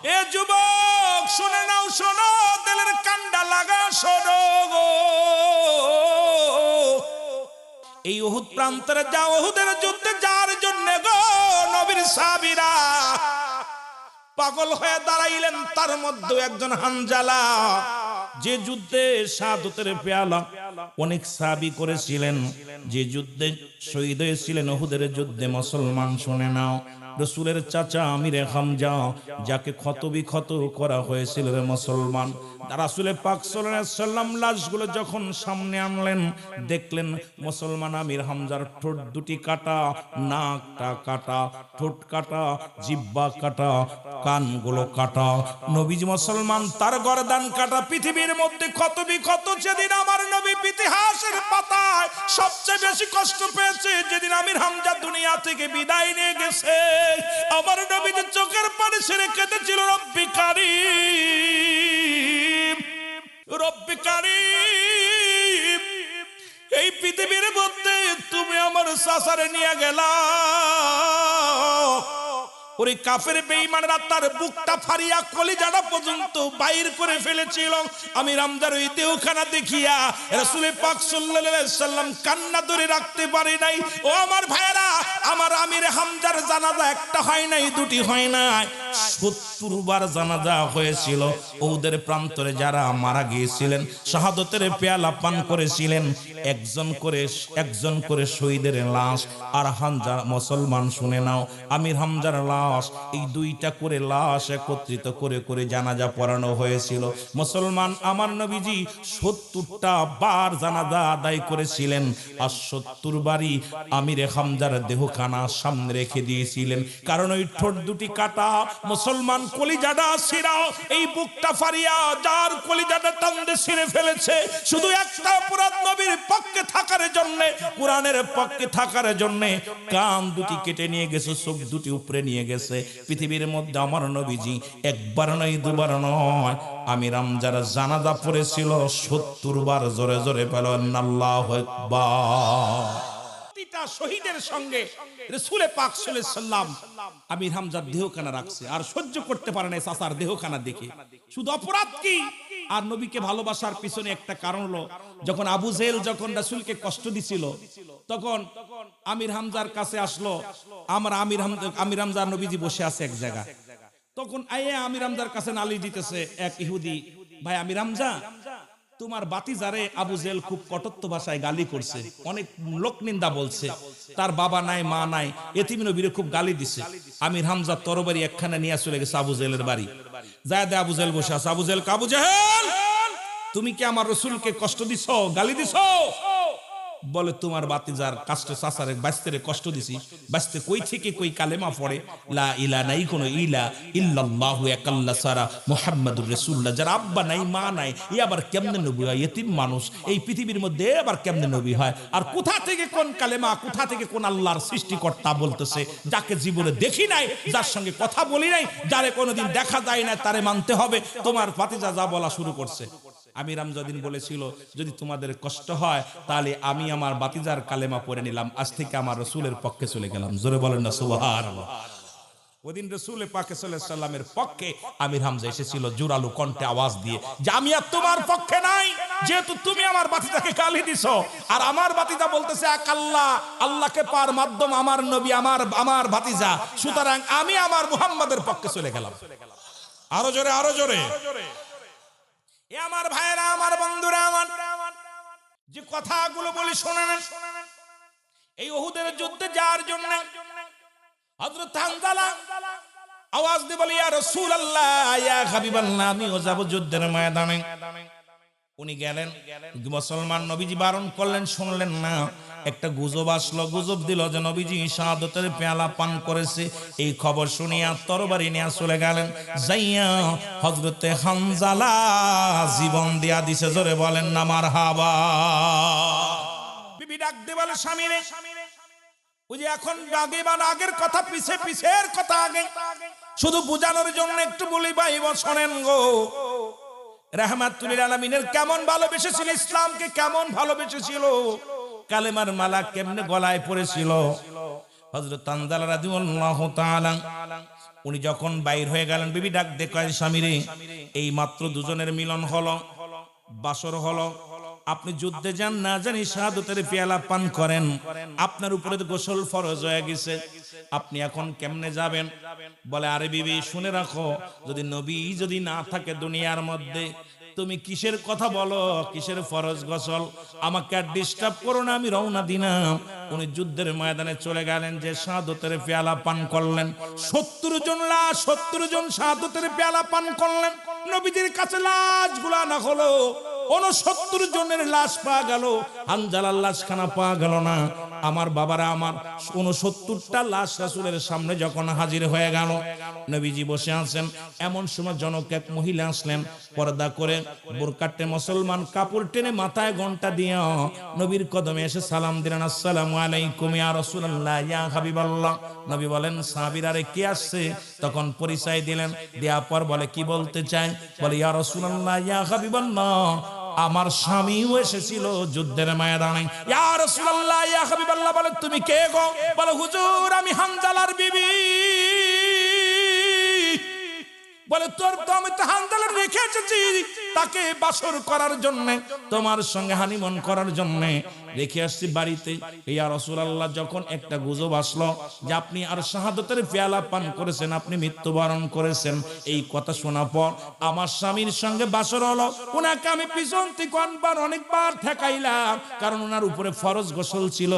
এ যুবক শুনে নাও, শোনো, দিলের কান্ডা লাগা শোনো গো। এই উহুদ প্রান্তরে যা, উহুদের যুদ্ধে যার জন্য গো নবীর সাহাবীরা পাগল হয়ে দাঁড়াইলেন, তার মধ্যে একজন হানজালা, যে যুদ্ধে শাহাদাতের পেয়ালা অনেক সাহাবী করেছিলেন, যে যুদ্ধে শহীদ হয়েছিলেন উহুদের যুদ্ধে। মুসলমান শুনে নাও, রাসূলের চাচা আমিরে হামজা, যাকে ক্ষতবিক্ষত করা হয়েছিল রে মুসলমান, রাসূল পাক সাল্লাল্লাহু আলাইহি ওয়াসাল্লাম লাশগুলো যখন সামনে আনলেন, দেখলেন মুসলমান আমির হামজার ঠোঁট দুটি কাটা, নাকটা কাটা, ঠোঁট কাটা, জিহ্বা কাটা, কানগুলো কাটা। নবীজি মুসলমান তার গর্দান কাটা। পৃথিবীর মধ্যে ক্ষতবিক্ষত যেদিন আমার নবী ইতিহাসের পাতায় সবচেয়ে বেশি কষ্ট পেয়েছে, যেদিন আমির হামজা দুনিয়া থেকে বিদায় নিয়ে গেছে, আমার নবী যে চোখের পানি ছেড়ে কেঁদেছিল, রব্বি কারীম, রব্বি কারীম, এই পৃথিবীর মধ্যে তুমি আমার চাচারে নিয়ে গেলা। ওই কাফের বেঈমানরা তার বুকটা ফাড়িয়া কলিজাটা পর্যন্ত বাইর করে ফেলেছিল। আমির হামজার ওই দেহখানা দেখিয়া রাসূল পাক সাল্লাল্লাহু আলাইহি ওয়াসাল্লাম কান্না ধরে রাখতে পারে নাই। ও আমার ভাইরা, আমার আমির হামজার জানাজা একটা হয় নাই, দুটি হয় নাই, 70 বার জানাজা হয়েছিল। ওদের প্রান্তরে যারা মারা গিয়েছিলেন, শাহাদাতের পেয়ালা পান করেছিলেন, একজন করে শহীদের লাশ। আর হামজা মুসলমান শুনে নাও, আমির হামজার লাশ, এই দুইটা করে লাশ একত্রিত করে করে জানাজা পড়ানো হয়েছিল। মুসলমান আমার নবীজি 70টা বার জানাজা আদায় করেছিলেন, আর 70 বারই আমিরে হামজার দেহখানা সামনে রেখে দিয়েছিলেন। কারণ ওই ঠোঁট দুটি কাটা, মুসলমান কলিজাটা ছিঁড়াও, এই বুকটা ফাড়িয়া যার কলিজাটা টানতে ছিঁড়ে ফেলেছে, শুধু একটা অপরাধ, নবীর পক্ষে থাকার জন্য, কোরআনের পক্ষে থাকার জন্য কান দুটি কেটে নিয়ে গেছে, চোখ দুটি উপরে নিয়ে গেছে। পৃথিবীর মধ্যে আমার নবীজি একবার নয়, দুবার নয়, আমির হামজার জানাজা পড়েছিল 70 বার। জোরে জোরে বলেন আল্লাহু আকবার। প্রতিটা শহীদের সঙ্গে রাসূল পাক সাল্লাল্লাহু আলাইহি ওয়াসাল্লাম আমির হামজার দেহখানা রাখছে, আর সহ্য করতে পারে না চাচার দেহখানা দেখে। শুধু অপরাধ কি? আর নবীকে ভালোবাসার পিছনে একটা কারণ হলো, যখন আবু জেহেল যখন রাসূলকে কষ্ট দিছিল, তখন আমির হামজার কাছে আসলো। আমির হামজার নবীজি বসে আছে এক জায়গা, তখন আমির হামজার কাছে নালিশ দিতেছে এক ইহুদি, ভাই আমির হামজা, তোমার বাতিজারে আবু জেহেল খুব কটূক্ত ভাষায় গালি করছে, অনেক লোক নিন্দা বলছে, তার বাবা নাই, মা নাই, এতিম নবীরে খুব গালি দিছে। আমির হামজা তরবারি একখানা নিয়ে চলে গেছে আবু জেহেলের বাড়ি, যায় দে আবু জেহেল বসে আছে। আবু জেহেল, আবু জেহেল, তুমি কি আমার রাসূলকে কষ্ট দিছো, গালি দিছো? বলে, তোমার বাতিজার কাস্টে চাচারে বাস্তেরে কষ্ট দিছি, বাস্তে কই থেকে কই কালেমা পড়ে, লা ইলাহা, নাই কোনো ইলা ইল্লাল্লাহু একাল্লা সারা মুহাম্মাদুর রাসূলুল্লাহ, যার আব্বা নাই, মা নাই, ই আবার কেমনে নবী হয়? এতিম মানুষ এই পৃথিবীর মধ্যে আবার কেমনে নবী হয়? আর কোথা থেকে কোন কালেমা, কোথা থেকে কোন আল্লাহর সৃষ্টিকর্তা বলতেছে, যাকে জীবনে দেখি নাই, যার সঙ্গে কথা বলি নাই, যারে কোনোদিন দেখা যায় না, তারে মানতে হবে। তোমার ভাতিজা যা বলা শুরু করছে। আমির হামজা দিন বলেছিল, যদি তোমাদের কষ্ট হয় তাহলে আমি আমার বাতিজার কালেমা পড়ে নিলাম, আজ থেকে আমার রাসূলের পক্ষে চলে গেলাম। জোরে বলেন না সুবহানাল্লাহ। ওদিন রাসূল পাক সাল্লাল্লাহু আলাইহি ওয়াসাল্লামের পক্ষে আমির হামজা এসেছিল জোরালো কণ্ঠে আওয়াজ দিয়ে, যে আমি আর তোমার পক্ষে নাই, যেহেতু তুমি আমার বাতিজাকে গালি দিছো। আর আমার বাতিজা বলতেছে এক আল্লাহ, আল্লাহকে পার মাধ্যম আমার নবী, আমার ভাতিজা, সুতরাং আমি আমার মুহাম্মাদের পক্ষে চলে গেলাম। আরো জোরে, আরো জোরে। আমার ভাইরা, আমার বন্ধুরা, আমার যে কথাগুলো বলি শোনেন। এই উহুদের যুদ্ধে যার জন্য হযরত হানজালা আওয়াজ দিয়ে বলে, ইয়া রাসূলুল্লাহ, ইয়া হাবিবাল্লাহ, আমিও যাব যুদ্ধের ময়দানে। উনি গেলেন, মুসলমান নবীজি বারণ করলেন, শুনলেন না। একটা গুজব আসলো, গুজব দিল যে নবীজি শাহাদাতের পেয়ালা পান করেছে। এই খবর শুনিয়া তরবারি নিয়ে চলে গেলেন, যাইয়া হযরতে হানজালা জীবন দিয়া দিছে। জোরে বলেন না মারহাবা। বিবি ডাক দিয়ে বলে, স্বামী রে, ওই যে এখন আগে বা আগের কথা পিছে, পিছের কথা আগে, শুধু বোঝানোর জন্য একটু বলি ভাই, শোনেন গো। রাহমাতুল লিল আলামিনের কেমন ভালোবেসেছিল, ইসলামকে কেমন ভালোবেসেছিল, কালেমার মালা কেমনে গলায় পড়েছিল। হযরত হানজালা রাদিয়াল্লাহু তাআলা উনি যখন বাইর হয়ে গেলেন, বিবি ডাক দেখায় স্বামীরে, এই মাত্র দুজনের মিলন হলো, বাসর হলো, আপনি যুদ্ধে যান না জানি শাহাদাতের পেয়ালা পান করেন, আপনার উপরে তো গোসল ফরজ হয়ে গেছে, আপনি এখন কেমনে যাবেন? বলে আরে বিবি শুনে রাখো, যদি নবী যদি না থাকে দুনিয়ার মধ্যে, তুমি কিসের কথা বলো, কিসের ফরজ গোসল, আমাকে আর ডিস্টার্ব করো না, আমি রওনা দিলাম। উনি যুদ্ধের ময়দানে চলে গেলেন, যে শাহাদাতের পেয়ালা পান করলেন, 70 জন লাশ, 70 জন শাহাদাতের পেয়ালা পান করলেন। নবীজির কাছে লাশগুলা না হলো, 69 জনের লাশ পাওয়া গেল, হানজালার লাশখানা পাওয়া গেল না। আমার বাবারা আমার, 69টা লাশ রাসূলের সামনে যখন হাজির হয়ে গেল, নবীজি বসে আছেন, এমন সময় জনক এক মহিলা আসলেন, পর্দা করে বোরকাটে মুসলমান কাপড় টেনে মাথায় ঘন্টা দিয়ে নবীর কদমে এসে সালাম দিলেন, আসসালামু আলাইকুম ইয়া রাসূলুল্লাহ ইয়া হাবিবাল্লাহ। নবী বলেন সাহাবীরা রে কে আসছে? তখন পরিচয় দিলেন, দেওয়ার পর বলে কি বলতে চায়? বলে ইয়া রাসূলুল্লাহ ইয়া হাবিবাল্লাহ, আমার স্বামীও এসেছিল যুদ্ধের ময়দানে। ইয়া রাসূলুল্লাহ ইয়া হাবিবাল্লাহ, বলে তুমি কে গো? বলে হুজুর আমি হানজালার বিবি। বলে তোর তো আমি তো হানজালার রেখে এসেছি, তাকে বাসর করার জন্য, তোমার সঙ্গে হানিমুন করার জন্য রেখে আসছি বাড়িতে। ইয়া রাসূলুল্লাহ, যখন একটা গুজব আসলো যে আপনি আর শাহাদাতের পেয়ালা পান করেছেন, আপনি মৃত্যুবরণ করেছেন, এই কথা শোনা পর আমার স্বামীর সঙ্গে বাসর হলো। ওনাকে আমি পিছন থেকে অনেকবার ঠেকাইলাম, কারণ ওনার উপরে ফরজ গোসল ছিল।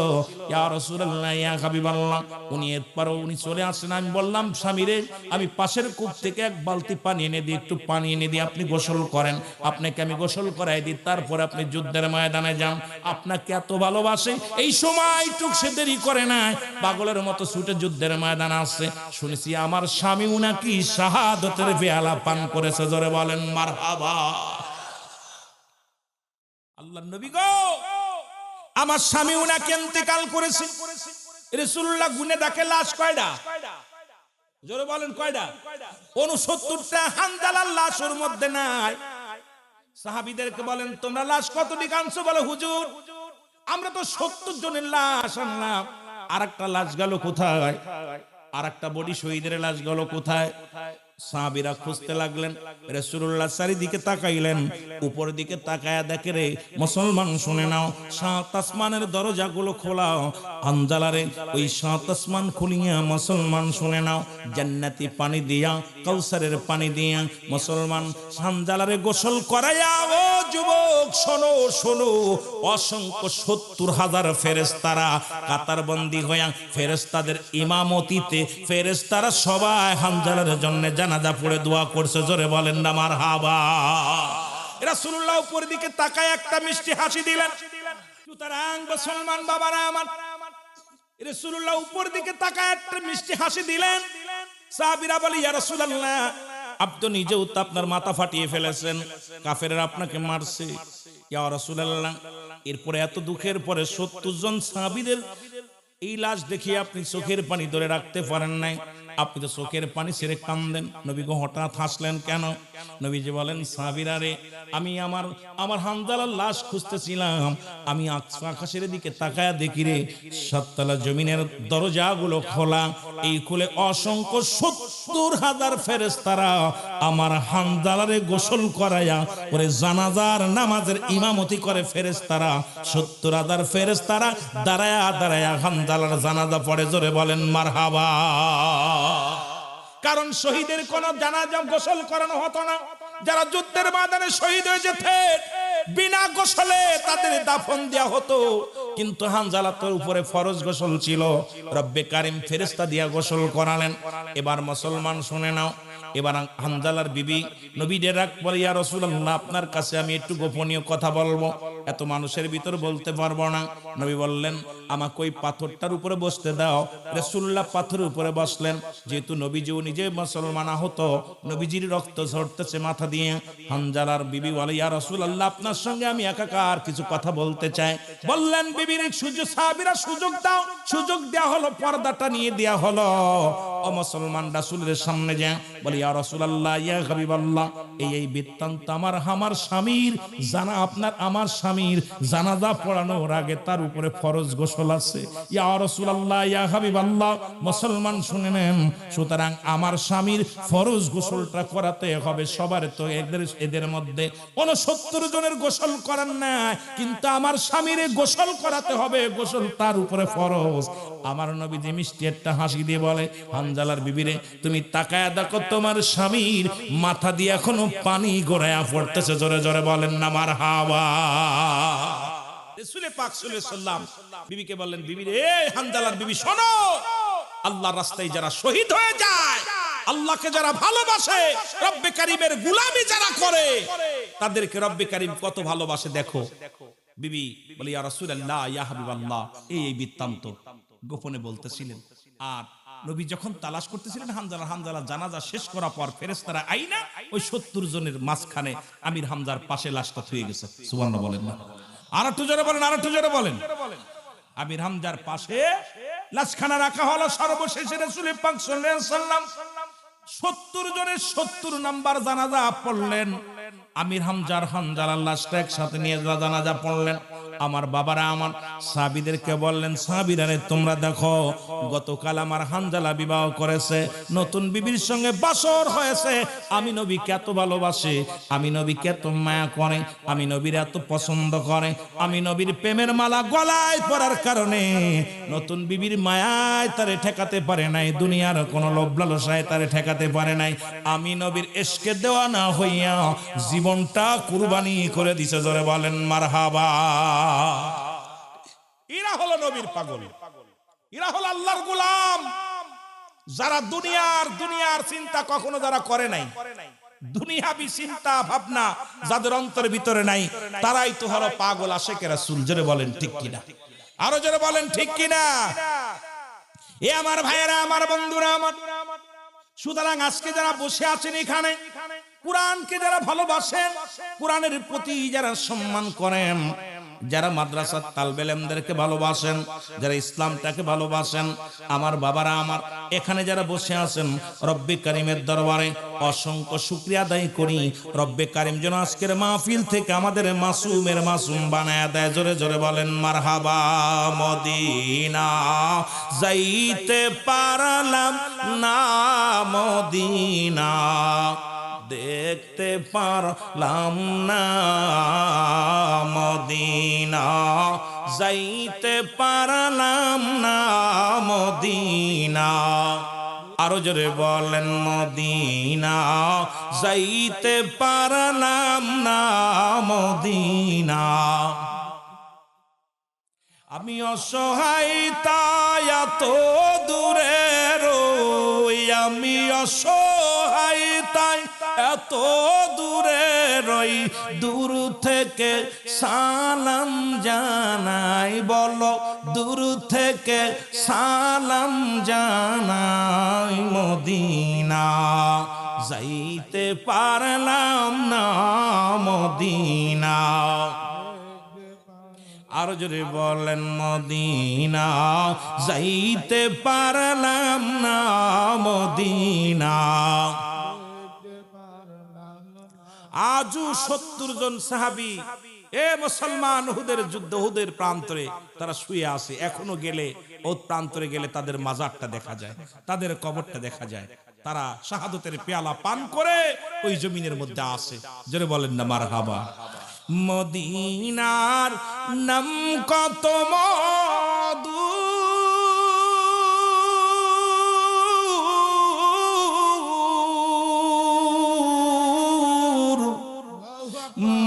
ইয়া রাসূলুল্লাহ ইয়া হাবিবাল্লাহ, উনি এরপরও উনি চলে আসেন। আমি বললাম স্বামীরে, আমি পাশের কূপ থেকে এক বালতি পানি এনে দিই, একটু পানি এনে দিই, আপনি গোসল করেন, আপনাকে আমি গোসল করাই দিই, তারপর আপনি যুদ্ধের ময়দানে যান। আপনাকে এত ভালোবাসে, এই সময়টুক সে দেরি করে না, পাগলের মতো ছুটে যুদ্ধের ময়দানে আসছে। শুনেছি আমার স্বামী উনাকি শাহাদাতের পেয়ালা পান করেছে, জোরে বলেন মারহাবা। আল্লাহর নবী গো, আমার স্বামী উনাকে ইন্তেকাল করেছে। রাসূলুল্লাহ গুনে দেখে লাশ কয়টা? জোরে বলেন কয়টা? 69টা হানজালার লাশ ওর মধ্যে নাই। সাহাবীদেরকে বলেন তোমরা লাশ কতটি আনছো? বলে হুজুর আমরা তো 70 জনের লাশ আনলাম। আরেকটা লাশ গেল কোথায়? আরেকটা বডি শহীদের লাশ গেল কোথায়? সাহাবীরা খুঁজতে লাগলেন। রাসূলুল্লাহ চারিদিকে তাকাইলেন, উপর দিকে তাকায়া দেখে রে মুসলমান শুনে নাও, সাত আসমানের দরজাগুলো খোলা। হানজালারে ওই সাত আসমান খুলিয়া মুসলমান শুনে নাও, জান্নাতি পানি দিয়া, কাউসারের পানি দিয়া মুসলমান হানজালারে গোসল করায়া। ও যুবক শোনো শোনো, অসংখ্য 70,000 ফেরেশতারা কাতারবন্দি হইয়া ফেরেশতাদের ইমামতিতে ফেরেশতারা সবাই হানজালার জন্য জানাজা পড়ে দোয়া করছে, জোরে বলেন না মারহাবা। রাসূলুল্লাহ উপরের দিকে তাকায় একটা মিষ্টি হাসি দিলেন। সুতরাং মুসলমান বাবারা আমার, রাসূলুল্লাহ উপরের দিকে তাকায় একটা মিষ্টি হাসি দিলেন। সাহাবীরা বলে ইয়া রাসূলুল্লাহ, আপনি নিজেও তো আপনার মাথা ফাটিয়ে ফেলেছেন, কাফেররা আপনাকে মারছে। ইয়া রাসূলুল্লাহ, এরপরে এত দুঃখের পরে 70 জন সাহাবীদের এই লাশ দেখিয়ে আপনি চোখের পানি ধরে রাখতে পারেন নাই, আপনি তো চোখের পানি ছেড়ে কাঁদেন। নবী গো হঠাৎ হাসলেন কেন? নবীজি বলেন সাহাবীরা রে, আমি আমার হানজালার লাশ খুঁজতেছিলাম, আমি আকাশের দিকে তাকায়া দেখি রে 7 তলা জমিনের দরজাগুলো খোলা, এই খুলে অসংখ্য 70,000 ফেরেশতারা আমার হানজালারে গোসল করায়া ওরে জানাজার নামাজের ইমামতি করে। ফেরেশতারা 70,000 ফেরেশতারা দাঁড়ায়া দাঁড়ায়া হানজালার জানাজা পড়ে, জোরে বলেন মারহাবা। কারণ শহীদের কোন জানাজা গোসল করানো হতো না। যারা যুদ্ধের ময়দানে শহীদ হয়ে যেতেন বিনা গোসলে তাদের দাফন দেয়া হতো, কিন্তু হানজালাতের উপরে ফরজ গোসল ছিল, রব্বে কারিম ফেরেশতা দিয়া গোসল করালেন। এবার মুসলমান শুনে নাও, এবার হানজালার বিবি নবীদের রাগ বলে ইয়া রাসূলুল্লাহ, আপনার কাছে আমি একটু গোপনীয় কথা বলবো, এত মানুষের ভিতর বলতে পারবো না। নবী বললেন আমাকে ওই পাথরটার উপরে বসতে দাও। রাসূলুল্লাহ পাথরের উপরে বসলেন। যেহেতু নবীজিও নিজে মুসলমান আহত, নবীজির রক্ত ঝরতেছে মাথা দিয়ে। হানজালার বিবি বলে ইয়া রাসূলুল্লাহ, আপনার সঙ্গে আমি একাকার কিছু কথা বলতে চাই। বললেন বিবির সুযোগ, সাহাবীরা সুযোগ দাও। সুযোগ দেয়া হলো, পর্দাটা নিয়ে দেয়া হলো। ও মুসলমান রাসূলের সামনে যায়, বলে ইয়া রাসূলুল্লাহ ইয়া হাবিবাল্লাহ, এই বৃত্তান্ত আমার স্বামীর জানা, আপনার আমার স্বামীর জানাজা পড়ানোর আগে তার উপরে ফরজ গোসল গোসল আছে। ইয়া রাসূলুল্লাহ, ইয়া হাবিবাল্লাহ, মুসলমান শুনে নেন, সুতরাং আমার স্বামীর ফরজ গোসলটা করাতে হবে সবার। তো এদের মধ্যে 69 জনের গোসল করার না, কিন্তু আমার স্বামীর গোসল করাতে হবে, গোসল তার উপরে ফরজ। আমার নবীজি মিষ্টি একটা হাসি দিয়ে বলে, হানজালার বিবিরে তুমি তাকায়া দেখো, তোমার স্বামীর মাথা দিয়ে এখনো পানি গড়ায়া পড়তেছে। জোরে জোরে বলেন না মারহাবা। রাসূল পাক সাল্লাল্লাহু আলাইহি সাল্লাম বিবিকে বললেন, বিবি রে, হানজালার বিবি শোনো, আল্লাহর রাস্তায় যারা শহীদ হয়ে যায়, আল্লাহকে যারা ভালোবাসে, রব্বে কারীমের গোলামি যারা করে, তাদেরকে রব্বে কারীম কত ভালোবাসে দেখো। বিবি বলে, ইয়া রাসূলুল্লাহ, ইয়া হাবিবাল্লাহ, এই বৃত্তান্ত গোপনে বলতেছিলেন। আর নবী যখন তালাশ করতেছিলেন হামজালা জানাজা শেষ করার পর ফেরেশতারা আইনা ওই 70 জনের মাঝখানে আমির হামজার পাশে লাশটা থুয়ে গেছে। সুবহানাল্লাহ বলেন না? আর একটু জোরে বলেন, আর একটু জোরে বলেন। আমির হামজার পাশে লাশখানা রাখা হলো। সর্বশেষে রাসূল পাক সাল্লাল্লাহু আলাইহি ওয়াসাল্লাম 70 জনের 70 নাম্বার জানাজা পড়লেন। আমির হামজার হানজালার লাশটা একসাথে নিয়ে জানাজা পড়লেন। আমার বাবারা আমার সাহাবীদেরকে বললেন, সাহাবীরা তোমরা দেখো, গতকাল আমার হানজালা বিবাহ করেছে, নতুন বিবির সঙ্গে বাসর হয়েছে। আমি নবীকে এত ভালোবাসে, আমি নবীকে এত মায়া করে, আমি নবীর এত পছন্দ করে, আমি নবীর প্রেমের মালা গলায় পরার কারণে নতুন বিবির মায়ায় তারে ঠেকাতে পারে নাই, দুনিয়ার কোনো লোভ লালসায় তারে ঠেকাতে পারে নাই। আমি নবীর ইশকে দেওয়ানা হইয়া জীবনটা কুরবানি করে দিছে। জোরে বলেন মারহাবা। এরা হলো নবীর পাগল, এরা হলো আল্লাহর গোলাম, যারা দুনিয়ার চিন্তা কখনো যারা করে নাই, দুনিয়াবি চিন্তা ভাবনা যাদের অন্তরের ভিতরে নাই, তারাই তো হলো পাগল আশিকে রাসূল। জোরে বলেন ঠিক কিনা? আরো জোরে বলেন ঠিক কিনা? এ আমার ভাইয়েরা, আমার বন্ধুরা আমার, সুতরাং আজকে যারা বসে আছেন এখানে, কুরআনকে যারা ভালোবাসেন, কুরআনের প্রতি যারা সম্মান করেন, যারা মাদ্রাসার তালবে ইলমদেরকে ভালোবাসেন, যারা ইসলামটাকে ভালোবাসেন, আমার বাবারা আমার, এখানে যারা বসে আছেন, রব্বে কারীমের দরবারে অসংখ্য শুকরিয়া আদায় করি। রব্বে কারীম যেন আজকের মাহফিল থেকে আমাদের মাসুমের মাসুম বানায়া দেয়। জোরে জোরে বলেন মারহাবা। মদিনা যাইতে পারলাম না, মদিনা দেখতে পারলাম না, মদিনা যাইতে পারলাম না, মদিনা। আরো জোরে বলেন, মদিনা যাইতে পারলাম না, মদিনা। আমি অসহায় তাই এত দূরে রই, আমি অসহায় তাই এত দূরে রই, দূর থেকে সালাম জানাই, বলো দূর থেকে সালাম জানাই, মদিনা যাইতে পারলাম না, মদিনা। আর জোরে বলেন, মদিনা যাইতে পারলাম না, মদিনা। আজও 70 জন সাহাবী, এ মুসলমান, উহুদের যুদ্ধ, উহুদের প্রান্তরে তারা শুয়ে আছে। এখনো গেলে, ওই প্রান্তরে গেলে তাদের মাজারটা দেখা যায়, তাদের কবরটা দেখা যায়। তারা শাহাদতের পেয়ালা পান করে ওই জমিনের মধ্যে আছে। জোরে বলেন না মারহাবা। মদিনার নাম কত মধু,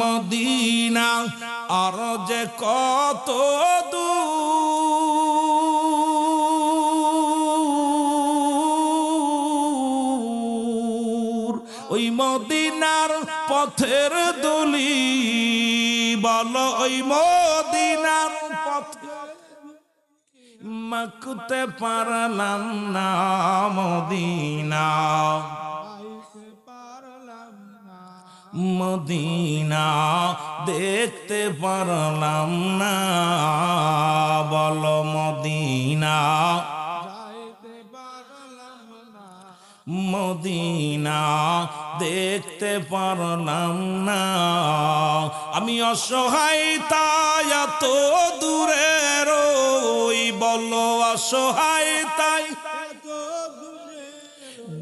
মদিনা আর যে কত দূর, ওই মদিনার পথের দলি, বলো ওই মদিনার পথে মাখতে পারলাম না, মদিনা মদিনা দেখতে পারলাম না, বলো মদিনা মদিনা দেখতে পারলাম না। আমি অসহায় তাই এত দূরে রই, বলো অসহায় তাই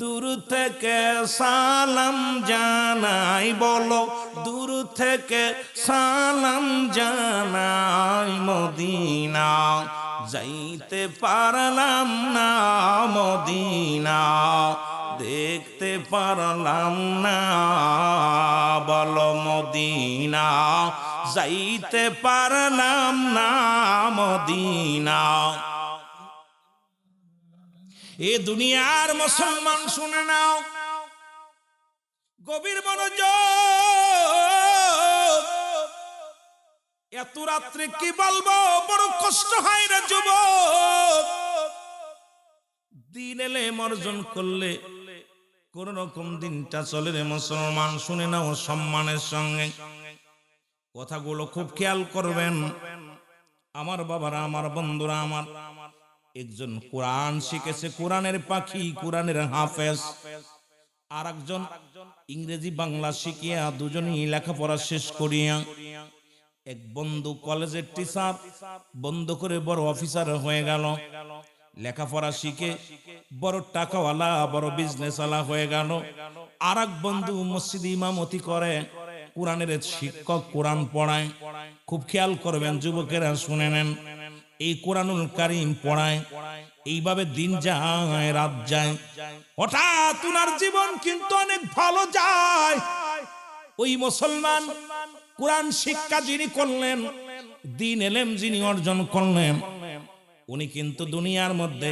দূর থেকে সালাম জানাই, বলো দূর থেকে সালাম জানাই। মদিনা যাইতে পারলাম না, মদিনা দেখতে পারলাম না, বলো মদিনা যাইতে পারলাম না, মদিনা। এ দুনিয়ার মুসলমান শুনে নাও, গভীর মনোযোগ। এত রাত্রে কি বলবো, বড় কষ্ট হয় না যুবক। দিন এলে অর্জন করলে কোন রকম দিনটা চলে রে মুসলমান। শুনে নাও সম্মানের সঙ্গে, কথাগুলো খুব খেয়াল করবেন আমার বাবারা, আমার বন্ধুরা। আমার একজন কোরআন শিখেছে, কোরআনের পাখি, কোরআনের হাফেজ। আর একজন ইংরেজি বাংলা শিখিয়া, দুজনই লেখাপড়া শেষ করিয়া এক বন্ধু কলেজের টিচার বন্ধ করে বড় অফিসার হয়ে গেল। লেখাপড়া শিখে বড় টাকাওয়ালা, বড় বিজনেসওয়ালা হয়ে গেল। আর এক বন্ধু মসজিদে ইমামতি করে, কোরআনের শিক্ষক, কোরআন পড়ায়। খুব খেয়াল করবেন যুবকেরা, শুনে নেন। এই কোরআনুল কারীম পড়ায়, এইভাবে দিন যায়, রাত যায়। হঠাৎ উনার জীবন কিন্তু অনেক ভালো যায়। ওই মুসলমান কোরআন শিক্ষা যিনি করলেন, দ্বীন ইলম যিনি অর্জন করলেন, উনি কিন্তু দুনিয়ার মধ্যে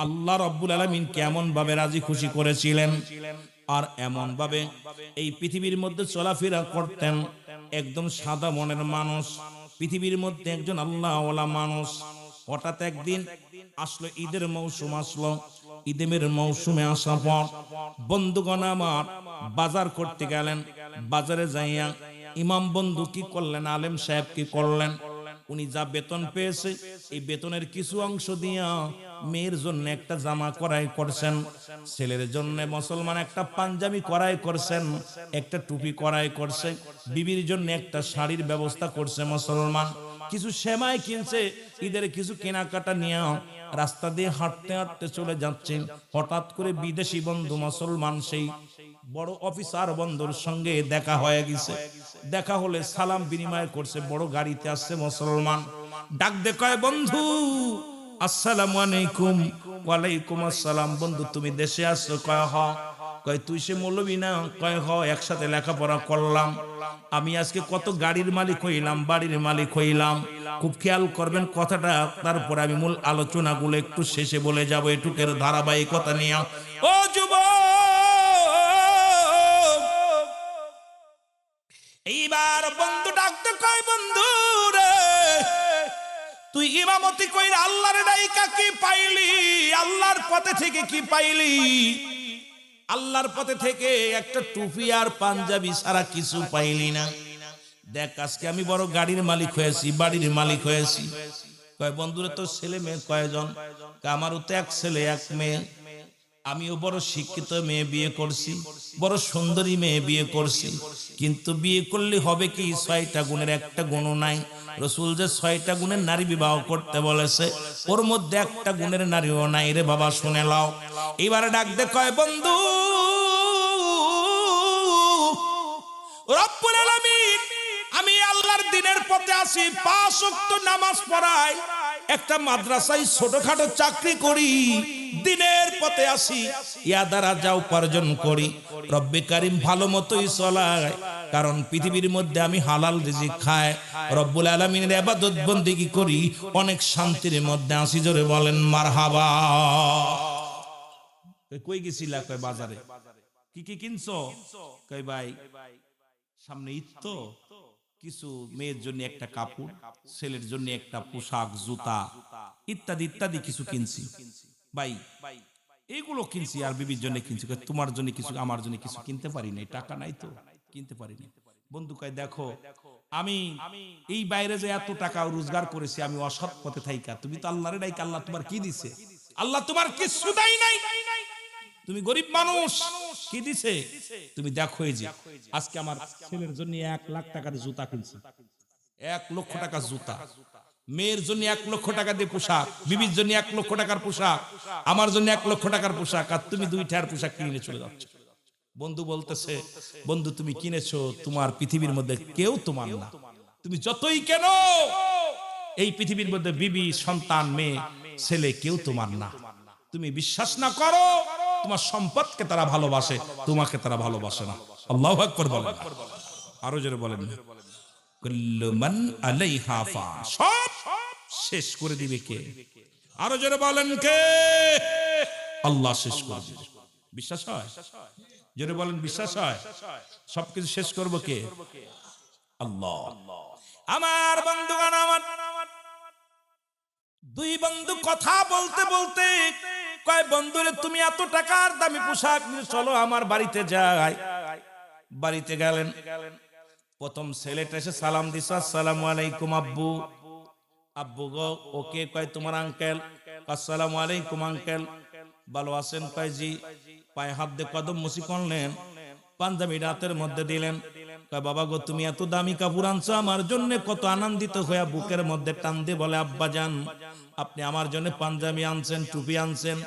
আল্লাহ রাব্বুল আলামিন কেমন ভাবে রাজি খুশি করেছিলেন, আর এমন ভাবে এই পৃথিবীর মধ্যে চলাফেরা করতেন। একদম সাদা মনের মানুষ, পৃথিবীর মধ্যে একজন আল্লাহওয়ালা মানুষ। হঠাৎ একদিন আসলো, ঈদের মৌসুম আসলো। ঈদের মৌসুমে আসার পর বন্ধুগণ আমার বাজার করতে গেলেন। বাজারে যাইয়া ইমাম বন্ধু কি করলেন, আলেম সাহেব কি করলেন, উনি যা বেতন পেয়েছে এই বেতনের কিছু অংশ দিয়া মেয়ের জন্য একটা জামা ক্রয় করছেন, ছেলের জন্য মুসলমান একটা পাঞ্জাবি ক্রয় করছেন, একটা টুপি ক্রয় করছে, বিবির জন্য একটা শাড়ির ব্যবস্থা করছে মুসলমান। কিছু সেমাই কিনছে, ঈদের কিছু কেনাকাটা নিয়ে রাস্তা দিয়ে হাঁটতে হাঁটতে চলে যাচ্ছেন। হঠাৎ করে বিদেশি বন্ধু মুসলমান সেই বড় অফিসার বন্ধুর সঙ্গে দেখা হয়ে গেছে। দেখা হলে সালাম বিনিময় করছে, বড় গাড়িতে আসছে মুসলমান। ডাক দে কয়, বন্ধু আসসালামু আলাইকুম। ওয়ালাইকুম আসসালাম। বন্ধু তুমি দেশে আসছো? কয় হ। কয় তুই সে মৌলবি না? কয় হ, একসাথে লেখাপড়া করলাম। আমি আজকে কত গাড়ির মালিক হইলাম, বাড়ির মালিক হইলাম। খুব খেয়াল করবেন কথাটা, তারপর আমি মূল আলোচনাগুলো একটু শেষে বলে যাব এটুকের ধারাবাহিকতা নিয়ে। ও যুবক, এইবার বন্ধু ডাকতে কয়, বন্ধু রে তুই ইমামতি কইরা আল্লাহর ডাইকা কি পাইলি? আল্লাহর পথে থেকে কি পাইলি? আল্লাহর পথে থেকে একটা টুপি আর পাঞ্জাবি ছাড়া কিছু পাইলি না। দেখ আজকে আমি বড় গাড়ির মালিক হয়েছি, বাড়ির মালিক হয়েছি। কয় বন্ধুরে তোর ছেলে মেয়ে কয়জন? আমারও তো এক ছেলে এক মেয়ে। আমিও বড় শিক্ষিত মেয়ে বিয়ে করছি, বড় সুন্দরী মেয়ে বিয়ে করছি। কিন্তু বিয়ে করলে হবে কি, ৬টা গুণের একটা গুণও নাই। রাসূল যে ৬টা গুণের নারী বিবাহ করতে বলেছে, ওর মধ্যে একটা গুণের নারীও নাই রে বাবা, শুনে লাও। এবারে ডাক দে কয়, বন্ধু রব্বুল আলামিন আমি আল্লাহর দ্বীনের পথে আছি, ৫ ওয়াক্ত নামাজ পড়াই, একটা মাদ্রাসায় ছোটখাটো চাকরি করি, দ্বীনের পথে আসি, ইয়া দ্বারা যা উপার্জন করি রব্বে কারীম ভালো মতোই চলায়। কারণ পৃথিবীর মধ্যে আমি হালাল রিজিক খাই, রব্বুল আলামিনের ইবাদত বন্দেগী করি, অনেক শান্তির মধ্যে আসি। জোরে বলেন মারহাবা। কই গেছিলা? কয় বাজারে। কি কি কিনছো? কই ভাই সামনে ঈদ তো, কিছু মেয়ের জন্য একটা কাপড়, ছেলের জন্য একটা পোশাক, জুতা ইত্যাদি ইত্যাদি কিছু কিনছি ভাই, এইগুলো কিনছি আর বিবির জন্য কিনছি। তোমার জন্য কিছু, আমার জন্য কিছু কিনতে পারি নাই, টাকা নাই তো কিনতে পারিনি। বন্ধু কয় দেখো আমি এই বাইরে যে এত টাকা রোজগার করেছি, আমি অসৎ পথে থাইকা, তুমি তো আল্লাহরে ডাইকা, আল্লাহ তোমার কি দিছে? আল্লাহ তোমার কিছু দেয় নাই। তুমি গরিব মানুষ, কি দিছে তুমি দেখো। এই যে আজকে আমার ছেলের জন্য 1 লাখ টাকার জুতা কিনছি, 1 লক্ষ টাকার জুতা, মেয়ের জন্য 1 লক্ষ টাকা দিয়ে পোশাক, বিবির জন্য 1 লক্ষ টাকার পোশাক, আমার জন্য 1 লক্ষ টাকার পোশাক, আর তুমি 2 টাকার পোশাক কিনে চলে যাচ্ছ। বন্ধু বলতেছে, বন্ধু তুমি কিনেছো, তোমার পৃথিবীর মধ্যে কেউ তোমার না। তুমি যতই কেন এই পৃথিবীর মধ্যে বিবি, সন্তান, মেয়ে, ছেলে কেউ তোমার না। তুমি বিশ্বাস না করো, তোমার সম্পদকে তারা ভালোবাসে, তোমাকে তারা ভালোবাসে না। আল্লাহু আকবার বলেন, আরো জোরে বলেন। কুল্লু মান আলাইহা ফান, সব শেষ করে দিবে কে? আরো জোরে বলেন কে? আল্লাহ শেষ করে দিবে। বিশ্বাস হয়? জোরে বলেন বিশ্বাস হয়? সবকিছু শেষ করবো কে? আল্লাহ। আমার বন্ধুগণ, আমার 2 বন্ধু কথা বলতে বলতে কয়, বন্ধুরে তুমি এত টাকার দামি পোশাক নিয়ে চলো আমার বাড়িতে যাই। বাড়িতে গেলেন, প্রথম ছেলেটা এসে সালাম দিছে, আসসালামু আলাইকুম আব্বু। আব্বু গো, ওকে কয় তোমার আঙ্কেল। আসসালামু আলাইকুম আঙ্কেল, ভালো আছেন? কয় জি। পায়ে হাত দিয়ে কদম মুছি করলেন, পাঞ্জাবি রাতের মধ্যে দিলেন। কয় বাবা গো, তুমি এত দামি কাপড় আনছো আমার জন্য। কত আনন্দিত হয়ে বুকের মধ্যে টান দিয়ে বলে, আব্বা জান আপনি আমার জন্য পাঞ্জাবি আনছেন, টুপি আনছেন।